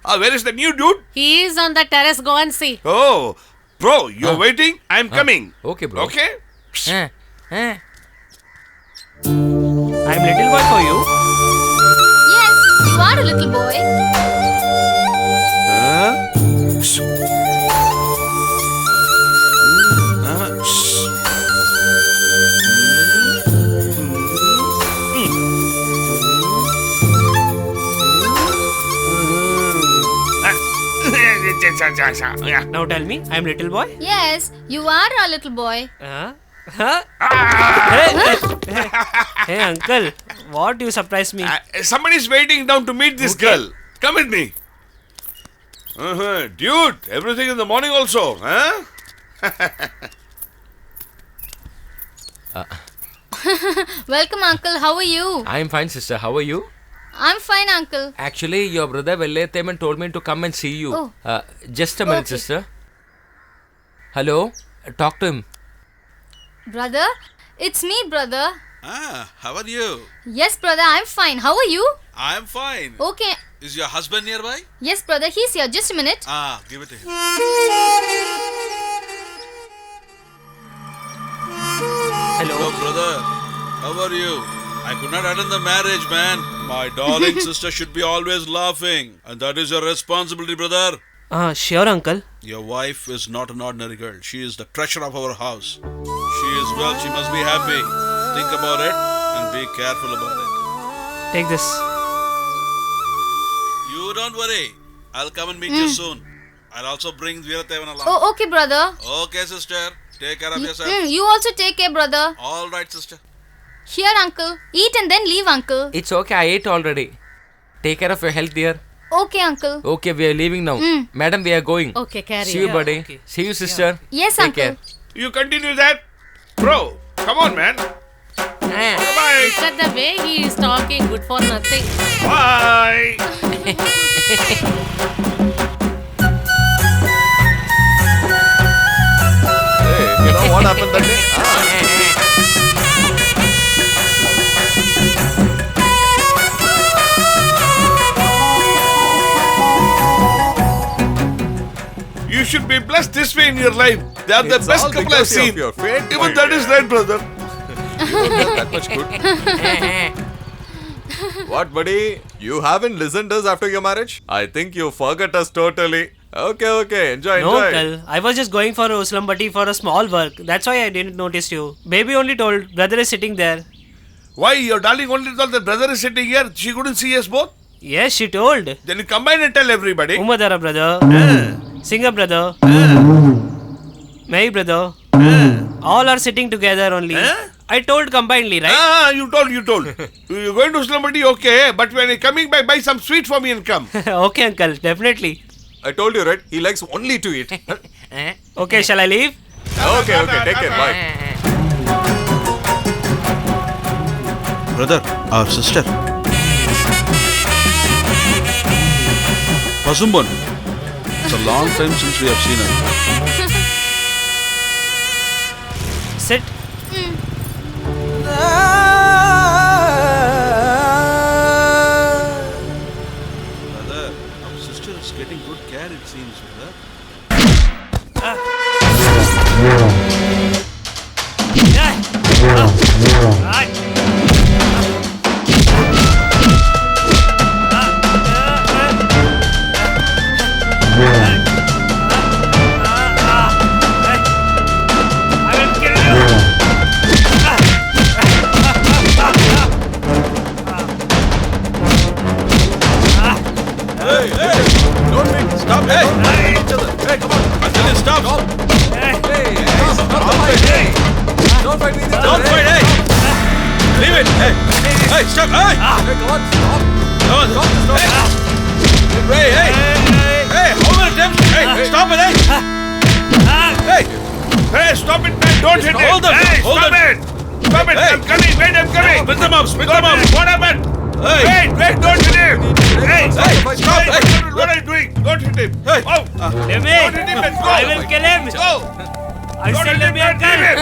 Where is the new dude? He is on the terrace. Go and see. Oh, bro, you're waiting? I'm coming. Okay, bro. Okay? I'm little boy for you. Yes, you are a little boy. Now tell me, I'm little boy. Yes, you are a little boy. Huh? Hey, uncle, what you surprised me? Somebody's waiting down to meet this girl. Come with me. Dude, everything in the morning also, huh? Welcome, uncle. How are you? I'm fine, sister. How are you? I'm fine, uncle. Actually, your brother Vellayathevan told me to come and see you. Oh. Just a minute, Okay. sister. Hello? Talk to him. Brother? It's me, brother. How are you? Yes, brother, I'm fine. How are you? I'm fine. Okay. Is your husband nearby? Yes, brother, he's here. Just a minute. Give it to him. Hello. Hello, brother. How are you? I could not attend the marriage, man. My darling sister should be always laughing. And that is your responsibility, brother. Sure, uncle. Your wife is not an ordinary girl. She is the treasure of our house. She is well. She must be happy. Think about it and be careful about it. Take this. You don't worry. I'll come and meet you soon. I'll also bring Veerathevan along. Oh, okay, brother. Okay, sister. Take care of yourself. You also take care, brother. All right, sister. Here, uncle. Eat and then leave, uncle. It's okay, I ate already. Take care of your health, dear. Okay, uncle. Okay, we are leaving now. Madam, we are going. Okay, carry See you, on. buddy. Okay. See you, sister. Yes, Take uncle. care. You continue that? Bro, come on, man. Bye. Look at the way he is talking. Good for nothing. Bye. Hey, you know what happened that day? You should be blessed this way in your life. They are the It's best all couple I've because of seen. your fate, Even my that is dear. right, brother. You don't get that much good. What, buddy? You haven't listened us after your marriage? I think you forgot us totally. Okay. Enjoy. No, uncle. I was just going for Uslambati for a small work. That's why I didn't notice you. Baby only told. Brother is sitting there. Why? Your darling only thought that brother is sitting here. She couldn't see us both. Yes, she told. Then you combine and tell everybody. Umadara brother. Singer brother. May brother. All are sitting together only. I told combinedly, right? You told. You're going to somebody, okay. But when you're coming back, buy some sweet for me and come. Okay, uncle. Definitely. I told you, right? He likes only to eat. Okay, shall I leave? Okay. Take care. Bye. Brother, our sister. Pasumban. It's a long time since we have seen her. Sit. Brother, our sister is getting good care, it seems, brother. Don't make stop. Hey, each other. Hey, come on. I tell you, stop! Don't fight with each other. Don't fight, hey! Leave it! Hey, stop! Hey! Hey, come on. Stop. Come on! Hey, how many times? Hey, stop it, hey! Hey, stop it, man. Don't hit Hold it. them, Hey, hold stop them. it. Stop it. Hey. I'm coming. Wait, I'm coming. Split them up, split Stop them up! it. What happened? Wait, don't hit him! Hey, stop! What are you doing? Don't hit him! Hey. Oh, Leave me! don't hit him, let's go! I will kill him! Let's go! I Don't said hit leave him, me, man, uncle! leave him!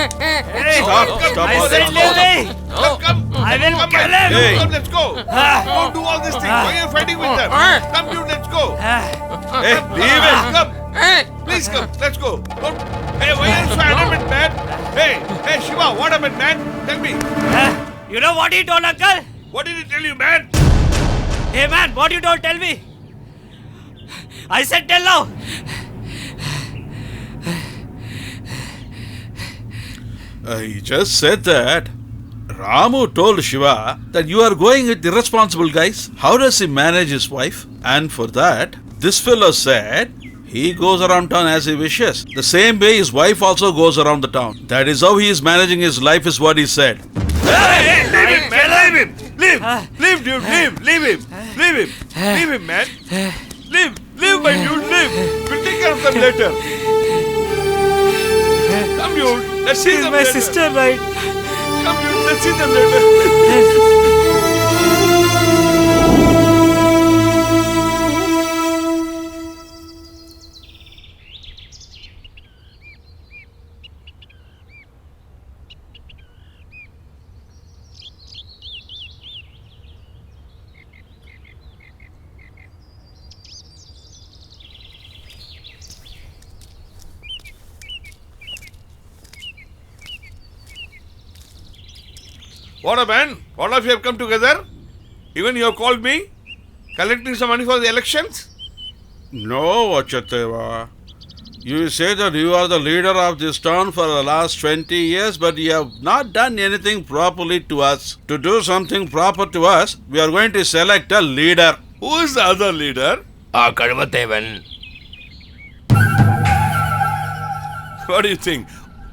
Hey, Stop. I said leave me! Come, I will come kill back. him! Come, let's go! Don't do all this thing. Why are you fighting with them? Come, dude, let's go! Hey, leave it. Come! Please come, let's go! Don't. Hey, why are you so adamant, man? Hey, Shiva, what happened, man? Tell me. You know what he told, uncle? What did he tell you, man? Hey man, what you told? Tell me! I said tell now! He just said that Ramu told Shiva that you are going with irresponsible guys. How does he manage his wife? And for that, this fellow said he goes around town as he wishes. The same way his wife also goes around the town. That is how he is managing his life, is what he said. Hey, leave him, man, leave him! Leave, dude, leave him! Leave him, man! Leave, my dude, leave! We'll take care of them later. Come, dude, let's see them My later. sister, right? Come, dude, let's see them later. What up, man? All of you have come together? Even you have called me? Collecting some money for the elections? No, Vachateva. You say that you are the leader of this town for the last 20 years, but you have not done anything properly to us. To do something proper to us, we are going to select a leader. Who is the other leader? Kadavathevan. What do you think?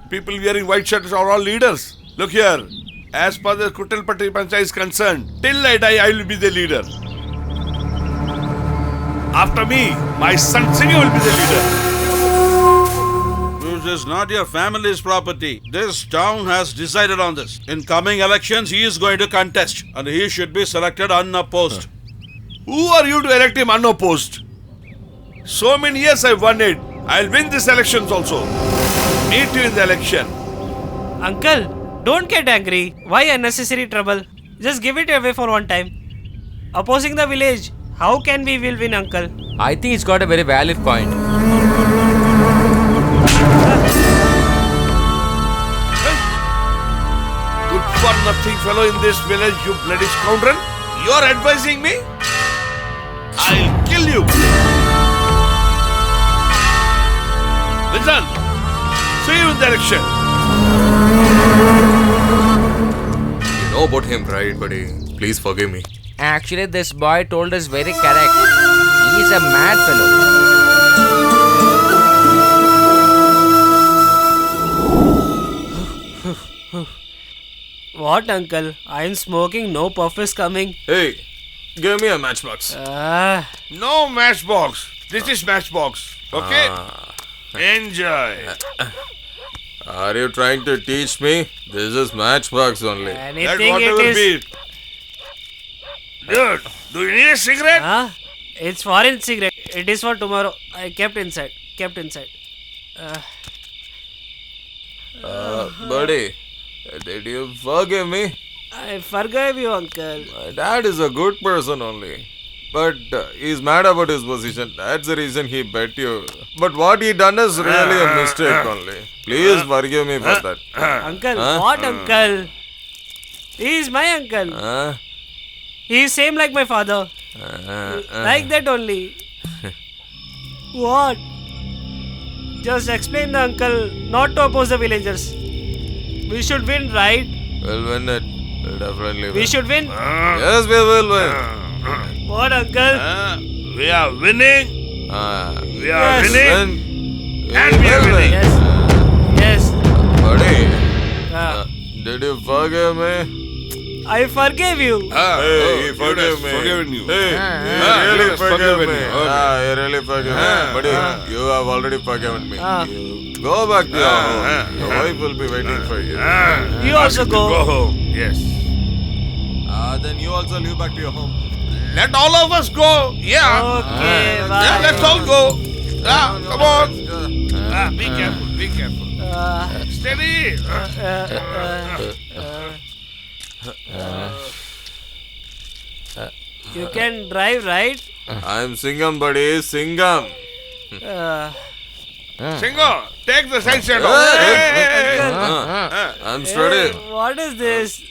People wearing white shirts are all leaders. Look here. As far as Kutalpatti Panchayat is concerned, till I die, I will be the leader. After me, my son Singh will be the leader. This is not your family's property. This town has decided on this. In coming elections, he is going to contest and he should be selected unopposed. Who are you to elect him unopposed? So many years I've won it. I'll win these elections also. Meet you in the election. Uncle, don't get angry. Why unnecessary trouble? Just give it away for one time. Opposing the village, how can we will win, uncle? I think he's got a very valid point. Good for nothing fellow in this village, you bloody scoundrel. You're advising me? I'll kill you. Listen, see you in the election. You know about him, right, buddy? Please forgive me. Actually, this boy told us very correct. He's a mad fellow. What, uncle? I'm smoking, no puff is coming. Hey, give me a matchbox. No matchbox. This is matchbox. Okay? Enjoy. Are you trying to teach me? This is matchbox only. That Anything whatever it is. be it. Dude, do you need a cigarette? Huh? It's foreign cigarette. It is for tomorrow. I kept inside. Buddy, did you forgive me? I forgave you, uncle. My dad is a good person only. But he's mad about his position. That's the reason he bet you. But what he done is really a mistake only. Please forgive me for that. Uncle, Huh? what uncle? He is my uncle. He is same like my father. Like that only. What? Just explain the uncle not to oppose the villagers. We should win, right? We'll win it. We'll definitely win. We should win. Yes, we will win. What, uncle? We are winning. We are Yes. winning. Win. And we are will winning. Yes. Yes. Buddy, Ah. did you forgive me? I forgave you. Hey, he Judas, forgive me. forgiven you. Hey, he really Judas, forgive forgiven me. you. Okay. He really forgive me. Buddy, you have already forgiven me. You go back to your home. Your wife will be waiting for you. You also go. Go home. Yes. Then you also leave back to your home. Let all of us go. Yeah. Okay, bye. Yeah, let's all go. Come on. Be careful. Be careful. Steady. You can drive, right? I'm Singham, buddy. Singham. Singo, take the side shadow. I'm steady. What is this?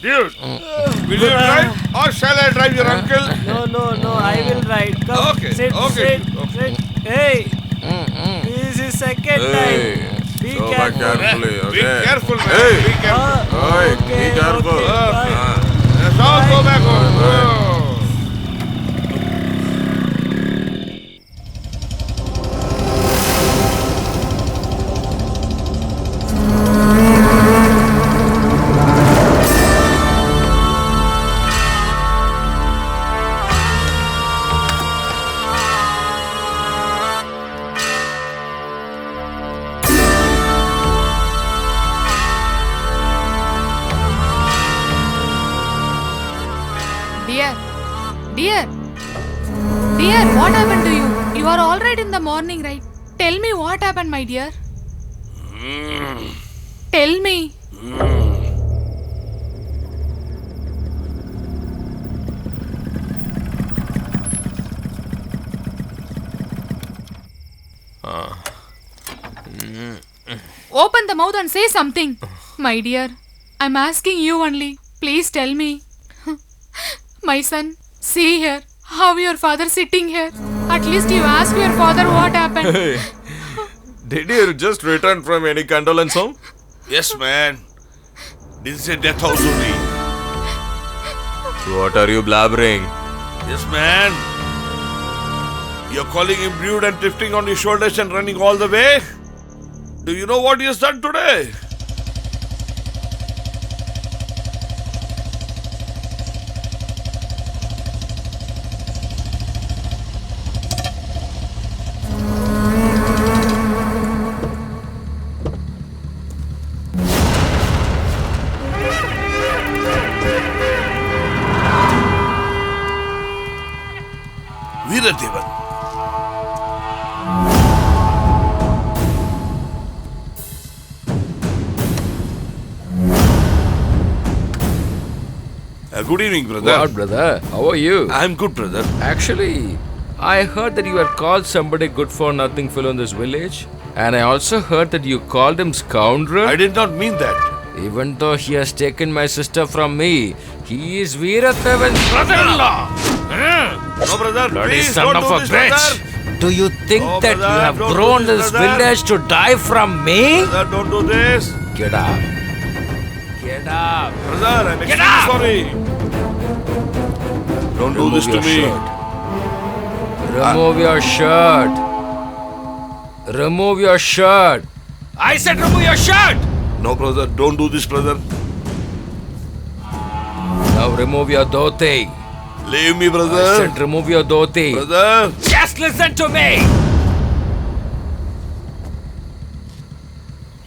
Dude, will you drive or shall I drive your uncle? No, I will ride. Come, Okay, sit. Hey, this is second Hey. time. Be Go back careful. carefully, okay? Be careful, man. Hey. Be careful. Oi, Okay, be careful. okay, bye. Let's all go back home. Dear, what happened to you? You are all right in the morning, right? Tell me what happened, my dear. Tell me. Open the mouth and say something. My dear, I'm asking you only. Please tell me. My son, see here. How your father sitting here? At least you ask your father what happened. Hey, did you just return from any condolence home? Yes, man. This is a death house only. What are you blabbering? Yes, man. You're calling him rude and drifting on his shoulders and running all the way? Do you know what he has done today? Veeradevan. Good evening, brother. What, brother? How are you? I'm good, brother. Actually, I heard that you had called somebody good for nothing fellow in this village. And I also heard that you called him scoundrel. I did not mean that. Even though he has taken my sister from me, he is Veerathevan's brother-in-law. No, brother, Bloody please son don't of do a this, bitch. brother. Do you think No, that brother, you have don't do grown this, this brother. village to die from me? Brother, don't do this. Get up. Get up. Brother, I'm Get extremely up. sorry. Don't do Remove this to your me. shirt. Remove your shirt. Remove your shirt. I said remove your shirt. No, brother, don't do this, brother. Now remove your dhoti. Leave me, I brother. said remove your dhoti. Brother. Just listen to me.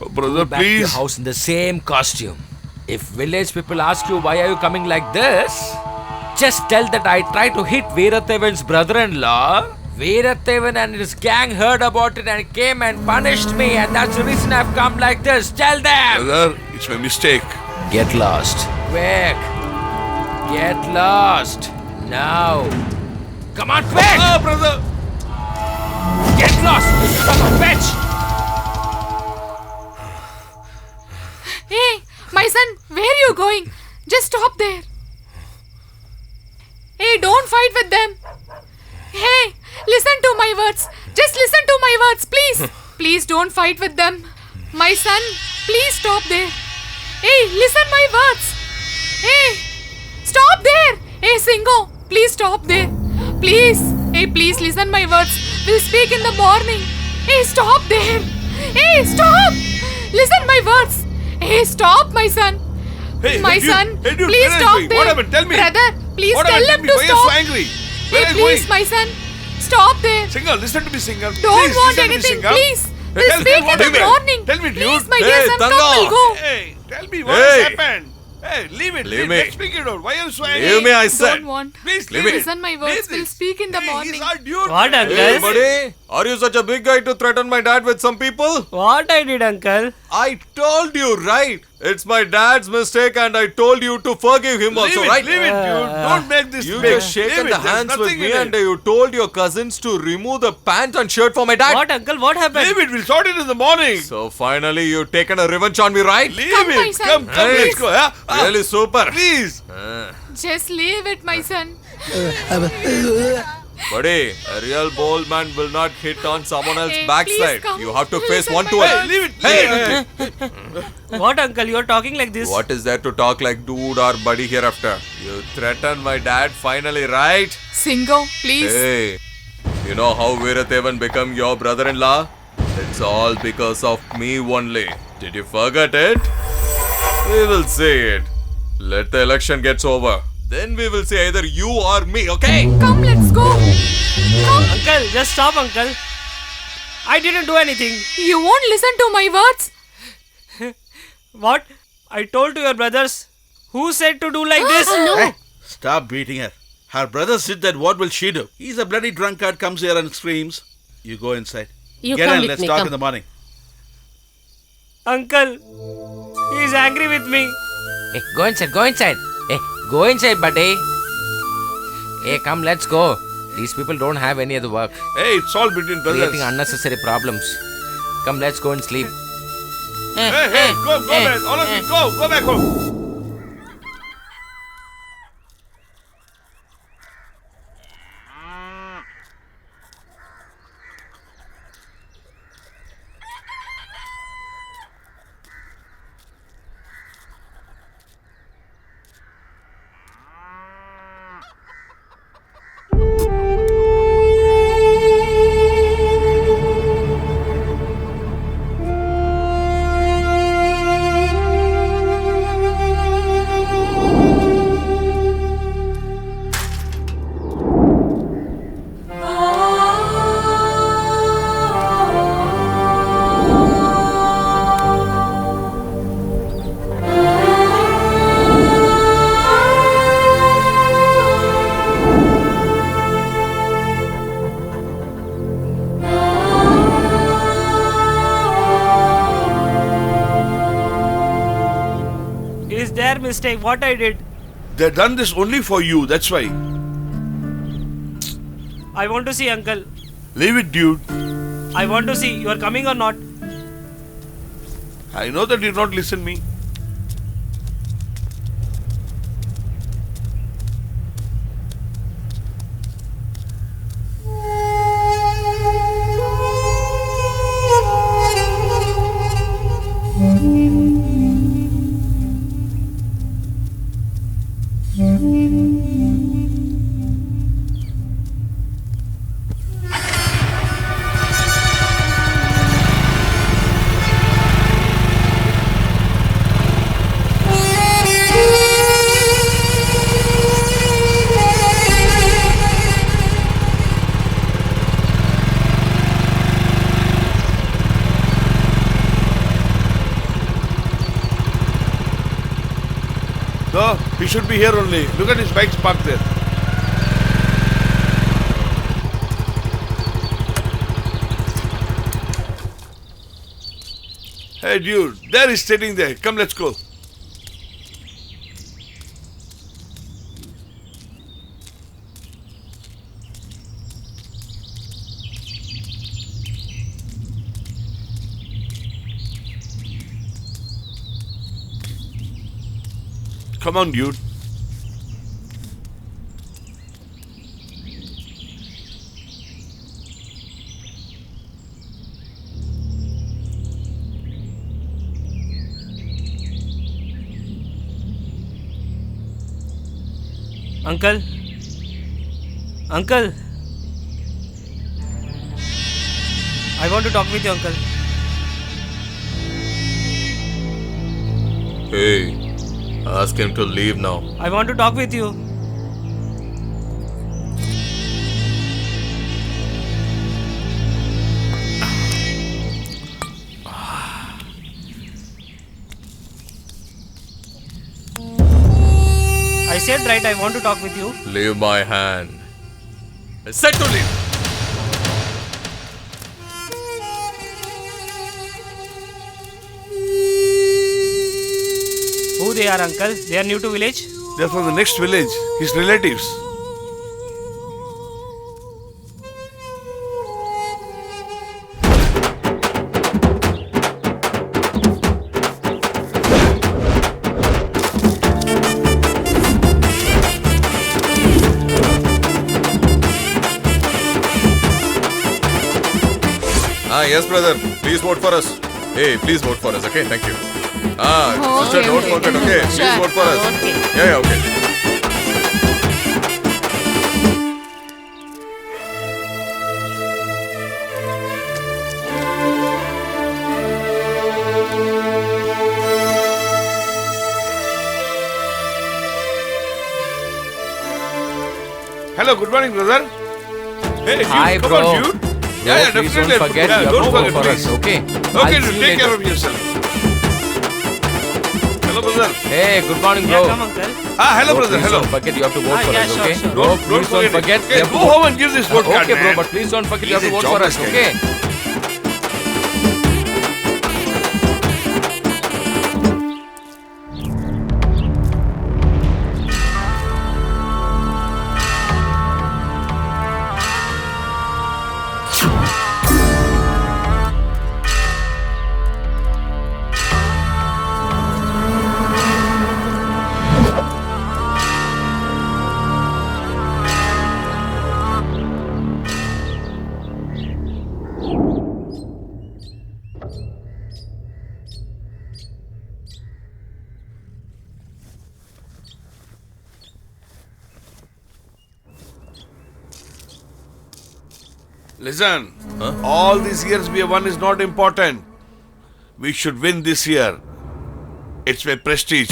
Oh, brother, Back to your please. house in the same costume. If village people ask you why are you coming like this, just tell that I tried to hit Veerathevan's brother-in-law. Veerathevan and his gang heard about it and came and punished me, and that's the reason I've come like this. Tell them. Brother, it's my mistake. Get lost. Quick. Get lost. Now. Come on, quick. Ah, brother. Get lost, you son of a bitch. Hey, my son, where are you going? Just stop there. Hey, don't fight with them. Hey, listen to my words. Just listen to my words, please. Please don't fight with them. My son, please stop there. Hey, listen my words. Hey, stop there. Hey, Singo, please stop there. Please. Hey, please listen my words. We'll speak in the morning. Hey, stop there. Hey, stop. Listen my words. Hey, stop, my son. Hey, My hey, dude. son, Hey, dude, please where are you stop going? there. What happened? Tell me. Brother, please What tell happened? them Tell me. to Why stop. are you so angry? Where Hey, are you please, going? my son, stop there. Singal, listen to me, Singal. Don't Please want listen to me, anything, Singal. please. This week in the morning. Tell me, dude. Please, my Hey, dear son, Tanga. come, we'll go. Hey, tell me what Hey. has happened. Hey, leave it. Leave Leave me. Let's speak it out. Why are you so angry? Leave me, I said. Don't want. Please Leave leave it. it. Listen my words. Leave We'll this. speak in the Hey, morning. He's our dude. What, uncle? Hey, buddy, are you such a big guy to threaten my dad with some people? What I did, uncle? I told you, right? It's my dad's mistake and I told you to forgive him also, right? Leave it, dude. Don't make this You big. just shaken Leave the it. There's hands with nothing me in and it. you told your cousins to remove the pants and shirt for my dad. What, uncle? What happened? Leave it. We'll sort it in the morning. So finally you've taken a revenge on me, right? Leave Come, my it. son. Come, Hey. let's go. Huh? Really super. Please. Just leave it, my son. Buddy, a real bold man will not hit on someone else's Hey, backside. please come. You have to face Listen, one my to son. one. Leave it. Hey, What, uncle? You're talking like this. what is there to talk like dude or buddy hereafter? You threatened my dad finally, right? Singo, please. Hey, you know how Veerathevan became your brother-in-law? It's all because of me only. Did you forget it? We will see it. Let the election gets over. Then we will see either you or me, okay? Come, let's go. Come. Uncle, just stop, uncle. I didn't do anything. You won't listen to my words. What? I told to your brothers. Who said to do like this? Hey, stop beating her. Her brother said that what will she do? He's a bloody drunkard, comes here and screams. You go inside. You Get come in, with let's me, talk come. in the morning. Uncle, he's angry with me. Hey, go inside, go inside. Hey, go inside, buddy. Hey, come, let's go. These people don't have any other work. Hey, it's all between brothers. Creating unnecessary problems. Come, let's go and sleep. Hey, go back. All of you, go back home. It's their mistake. What I did. They've done this only for you. That's why. I want to see uncle. Leave it, dude. I want to see. You are coming or not? I know that you not listen me. No, he should be here only. Look at his bike's parked there. Hey, dude, there he's sitting there. Come, let's go. Come on, dude. Uncle. Uncle. I want to talk with you, uncle. Hey, ask him to leave now. I want to talk with you. I said right, I want to talk with you. Leave my hand. I said to leave. Who they are, uncle? They are new to village? They're from the next village. His relatives. Yes, brother. Please vote for us. Hey, please vote for us. Okay, thank you. Sister, don't forget. Okay, please vote for us. Okay. Yeah, okay. Hello, good morning, brother. Hey, Hi, come bro. on, dude. Yeah, Please definitely. don't forget Yeah, you have don't to vote forget, for please. us, okay? Okay, I'll dude, see you take care later. of yourself. Hello, brother. Hey, good morning, Yeah, bro. come, uncle. Hello, Bro, brother. please Hello. don't forget you have to vote for yeah, us, sure, okay? sure. Bro, please don't forget. Okay, you have go to vote. home and give this vote card, Okay, bro, man. but please don't forget you have to He's a vote for us, jobless okay? Listen, all these years we have won is not important. We should win this year. It's my prestige.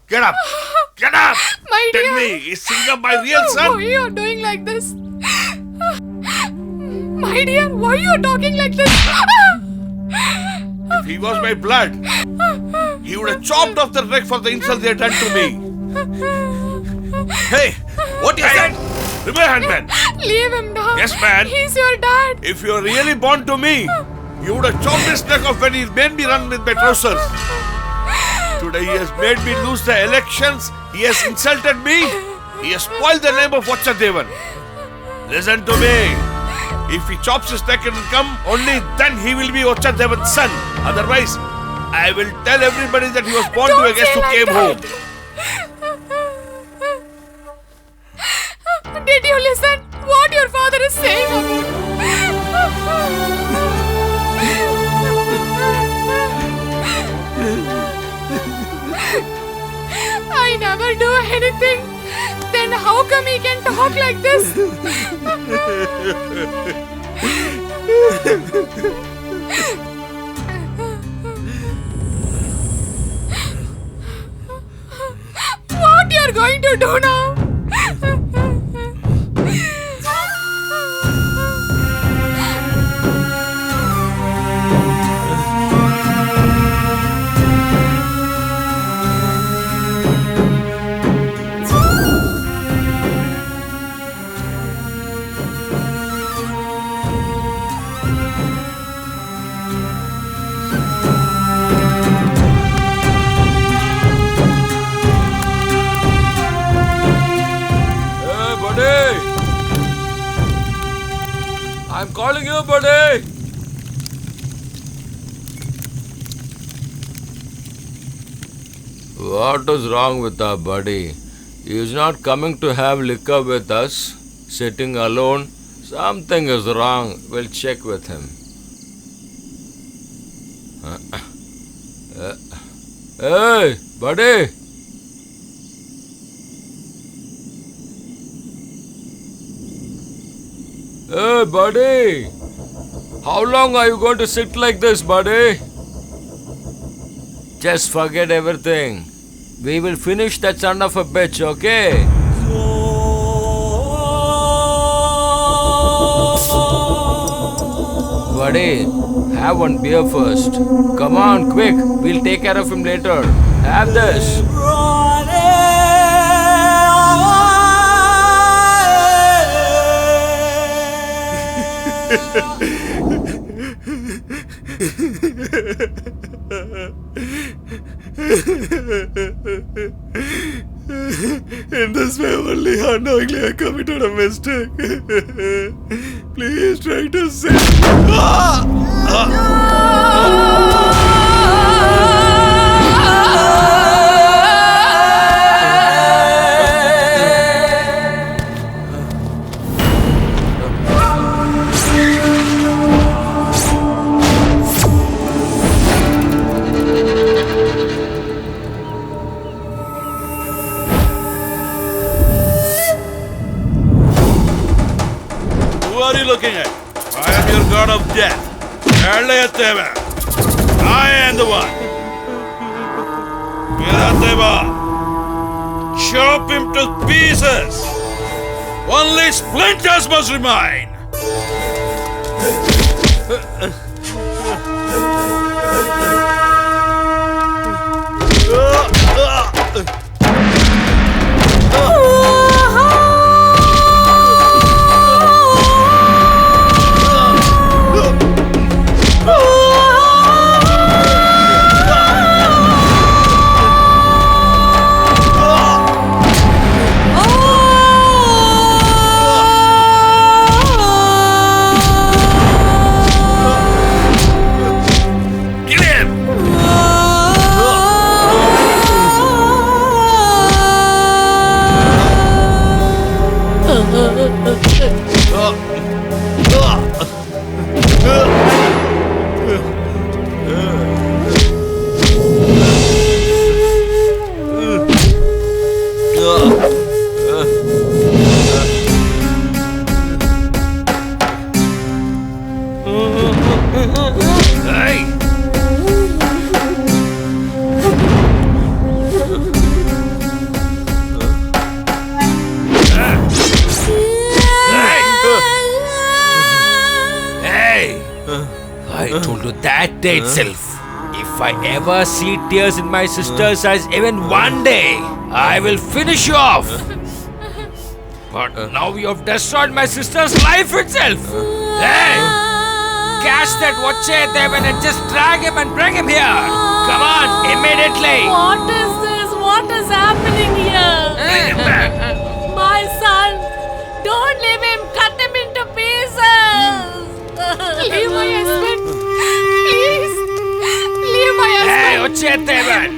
Get up! Get up! My Tell dear. me, is Singham my real Why son? you are doing like this? My dear, why you are talking like this? If he was my blood, he would have chopped off the neck for the insult they had done to me. Hey, what is that? Remove your hand, man. Leave him now. Yes, man. He's your dad. If you are really born to me, you would have chopped his neck off when he made me run with my trousers. Today he has made me lose the elections. He has insulted me. He has spoiled the name of Vachadevan. Listen to me. If he chops his neck and will come, only then he will be Vachadevan's son. Otherwise, I will tell everybody that he was born to a guest who came home. Did you listen what your father is saying about? I never do anything. Then how come he can talk like this? What you are going to do now? Hey, buddy! I'm calling you, buddy! What is wrong with our buddy? He is not coming to have liquor with us, sitting alone. Something is wrong. We'll check with him. Hey, buddy. Hey, buddy. How long are you going to sit like this, buddy? Just forget everything. We will finish that son of a bitch, okay? Buddy, have one beer first. Come on, quick. We'll take care of him later. Have this. In this way only unknowingly I committed a mistake. Please try to save. Who are you looking at? I am your god of death. Velayateva. I am the one. Velayateva. Chop him to pieces. Only splinters must remain. I told you that day itself. If I ever see tears in my sister's eyes even one day, I will finish you off. But now you have destroyed my sister's life itself. Hey! Catch that Vachayathevan and just drag him and bring him here. Come on, immediately. What is this? What is happening here? Bring him back. My son, don't leave him. Cut him into pieces. Leave my husband. Please. Leave my Hey, husband. Vachayathevan.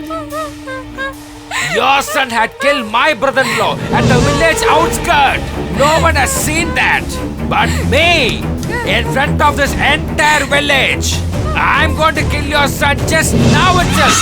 Your son had killed my brother-in-law at the village outskirts. No one has seen that. But me, in front of this entire village. I'm going to kill your son just now itself.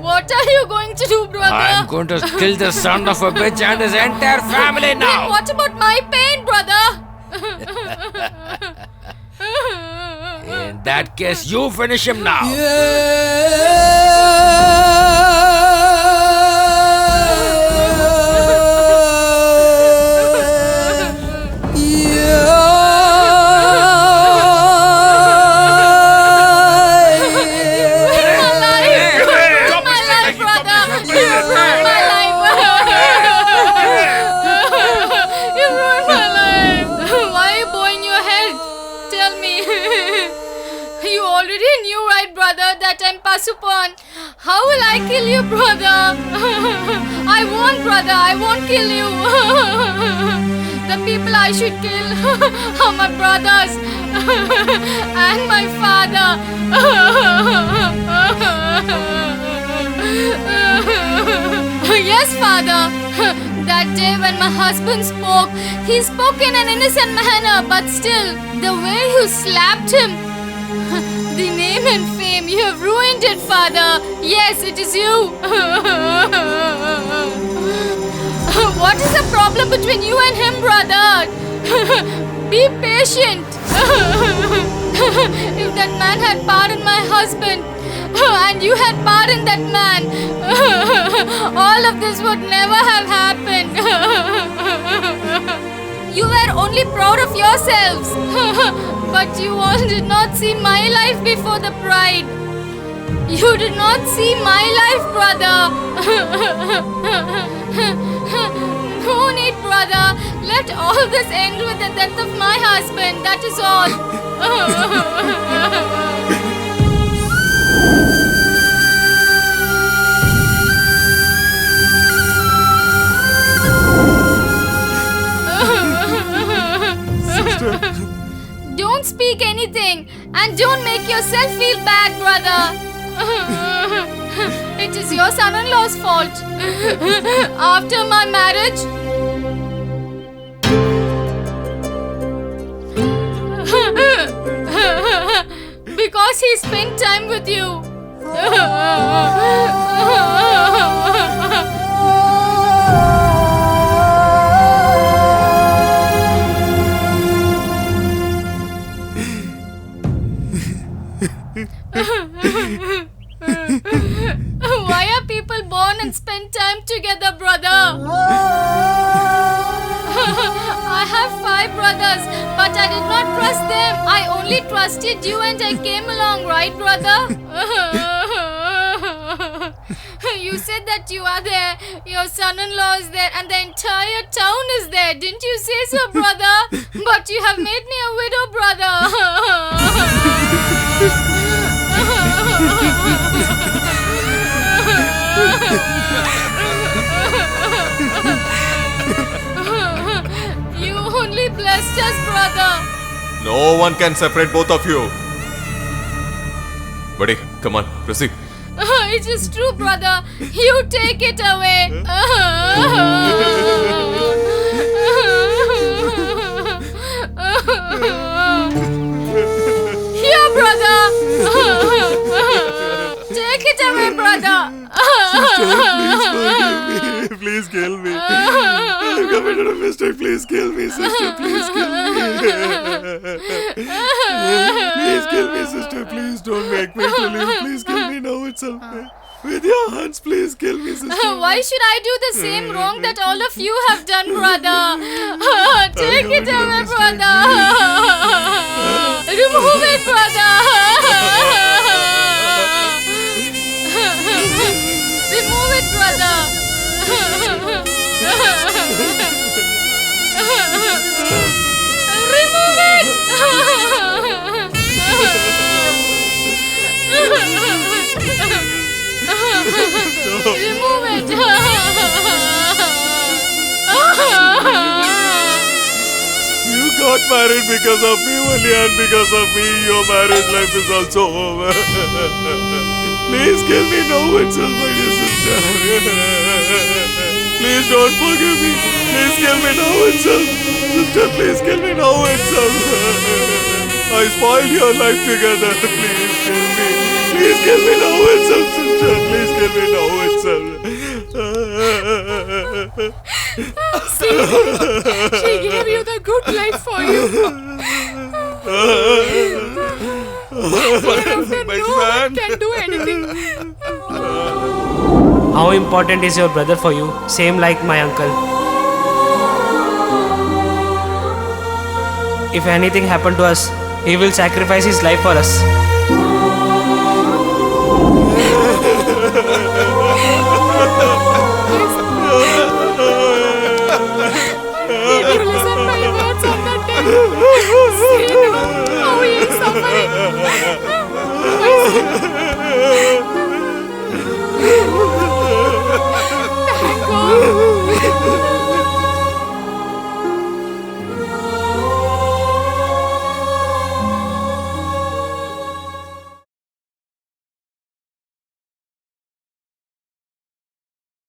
What are you going to do, brother? I'm going to kill the son of a bitch and his entire family Then now. what about my pain, brother? In that case, you finish him now. You already knew, right, brother, that I'm Pasupan. How will I kill you, brother? I won't, brother. I won't kill you. The people I should kill are my brothers and my father. Yes, father. That day when my husband spoke, he spoke in an innocent manner, but still, the way you slapped him, the name and fame, you have ruined it, father. Yes, it is you. What is the problem between you and him, brother? Be patient. If that man had pardoned my husband, and you had pardoned that man, all of this would never have happened. You were only proud of yourselves, but you all did not see my life before the pride. You did not see my life, brother. No need, brother. Let all this end with the death of my husband. That is all. Don't speak anything and don't make yourself feel bad, brother. It is your son-in-law's fault. After my marriage, because he spent time with you. Why are people born and spend time together, brother? I have 5 brothers, but I did not trust them. I only trusted you and I came along, right, brother? You said that you are there, your son-in-law is there, and the entire town is there. Didn't you say so, brother? But you have made me a widow, brother. You only blessed us, brother. No one can separate both of you. Buddy, come on, proceed. It is true, brother. You take it away. Here, brother. Take it away, brother. Please kill me. I've committed a mistake. Please kill me, sister. Please kill me. Please kill me, sister. Please don't make me kill you. Please kill me now itself. With your hands, please kill me, sister. Why should I do the same wrong that all of you have done, brother? Take it away, brother. Remove it, brother. Remove it, brother. Remove it. Remove it. You got married because of me only, and because of me, your marriage life is also over. Please kill me now itself, my dear sister. Please don't forgive me. Please kill me now itself. Sister, please kill me now itself. I spoiled your life together. Please kill me. Please kill me now itself, sister. Please kill me now itself. See, she gave you the good life for you. Hereafter, no one can do anything. How important is your brother for you? Same like my uncle. If anything happened to us, he will sacrifice his life for us.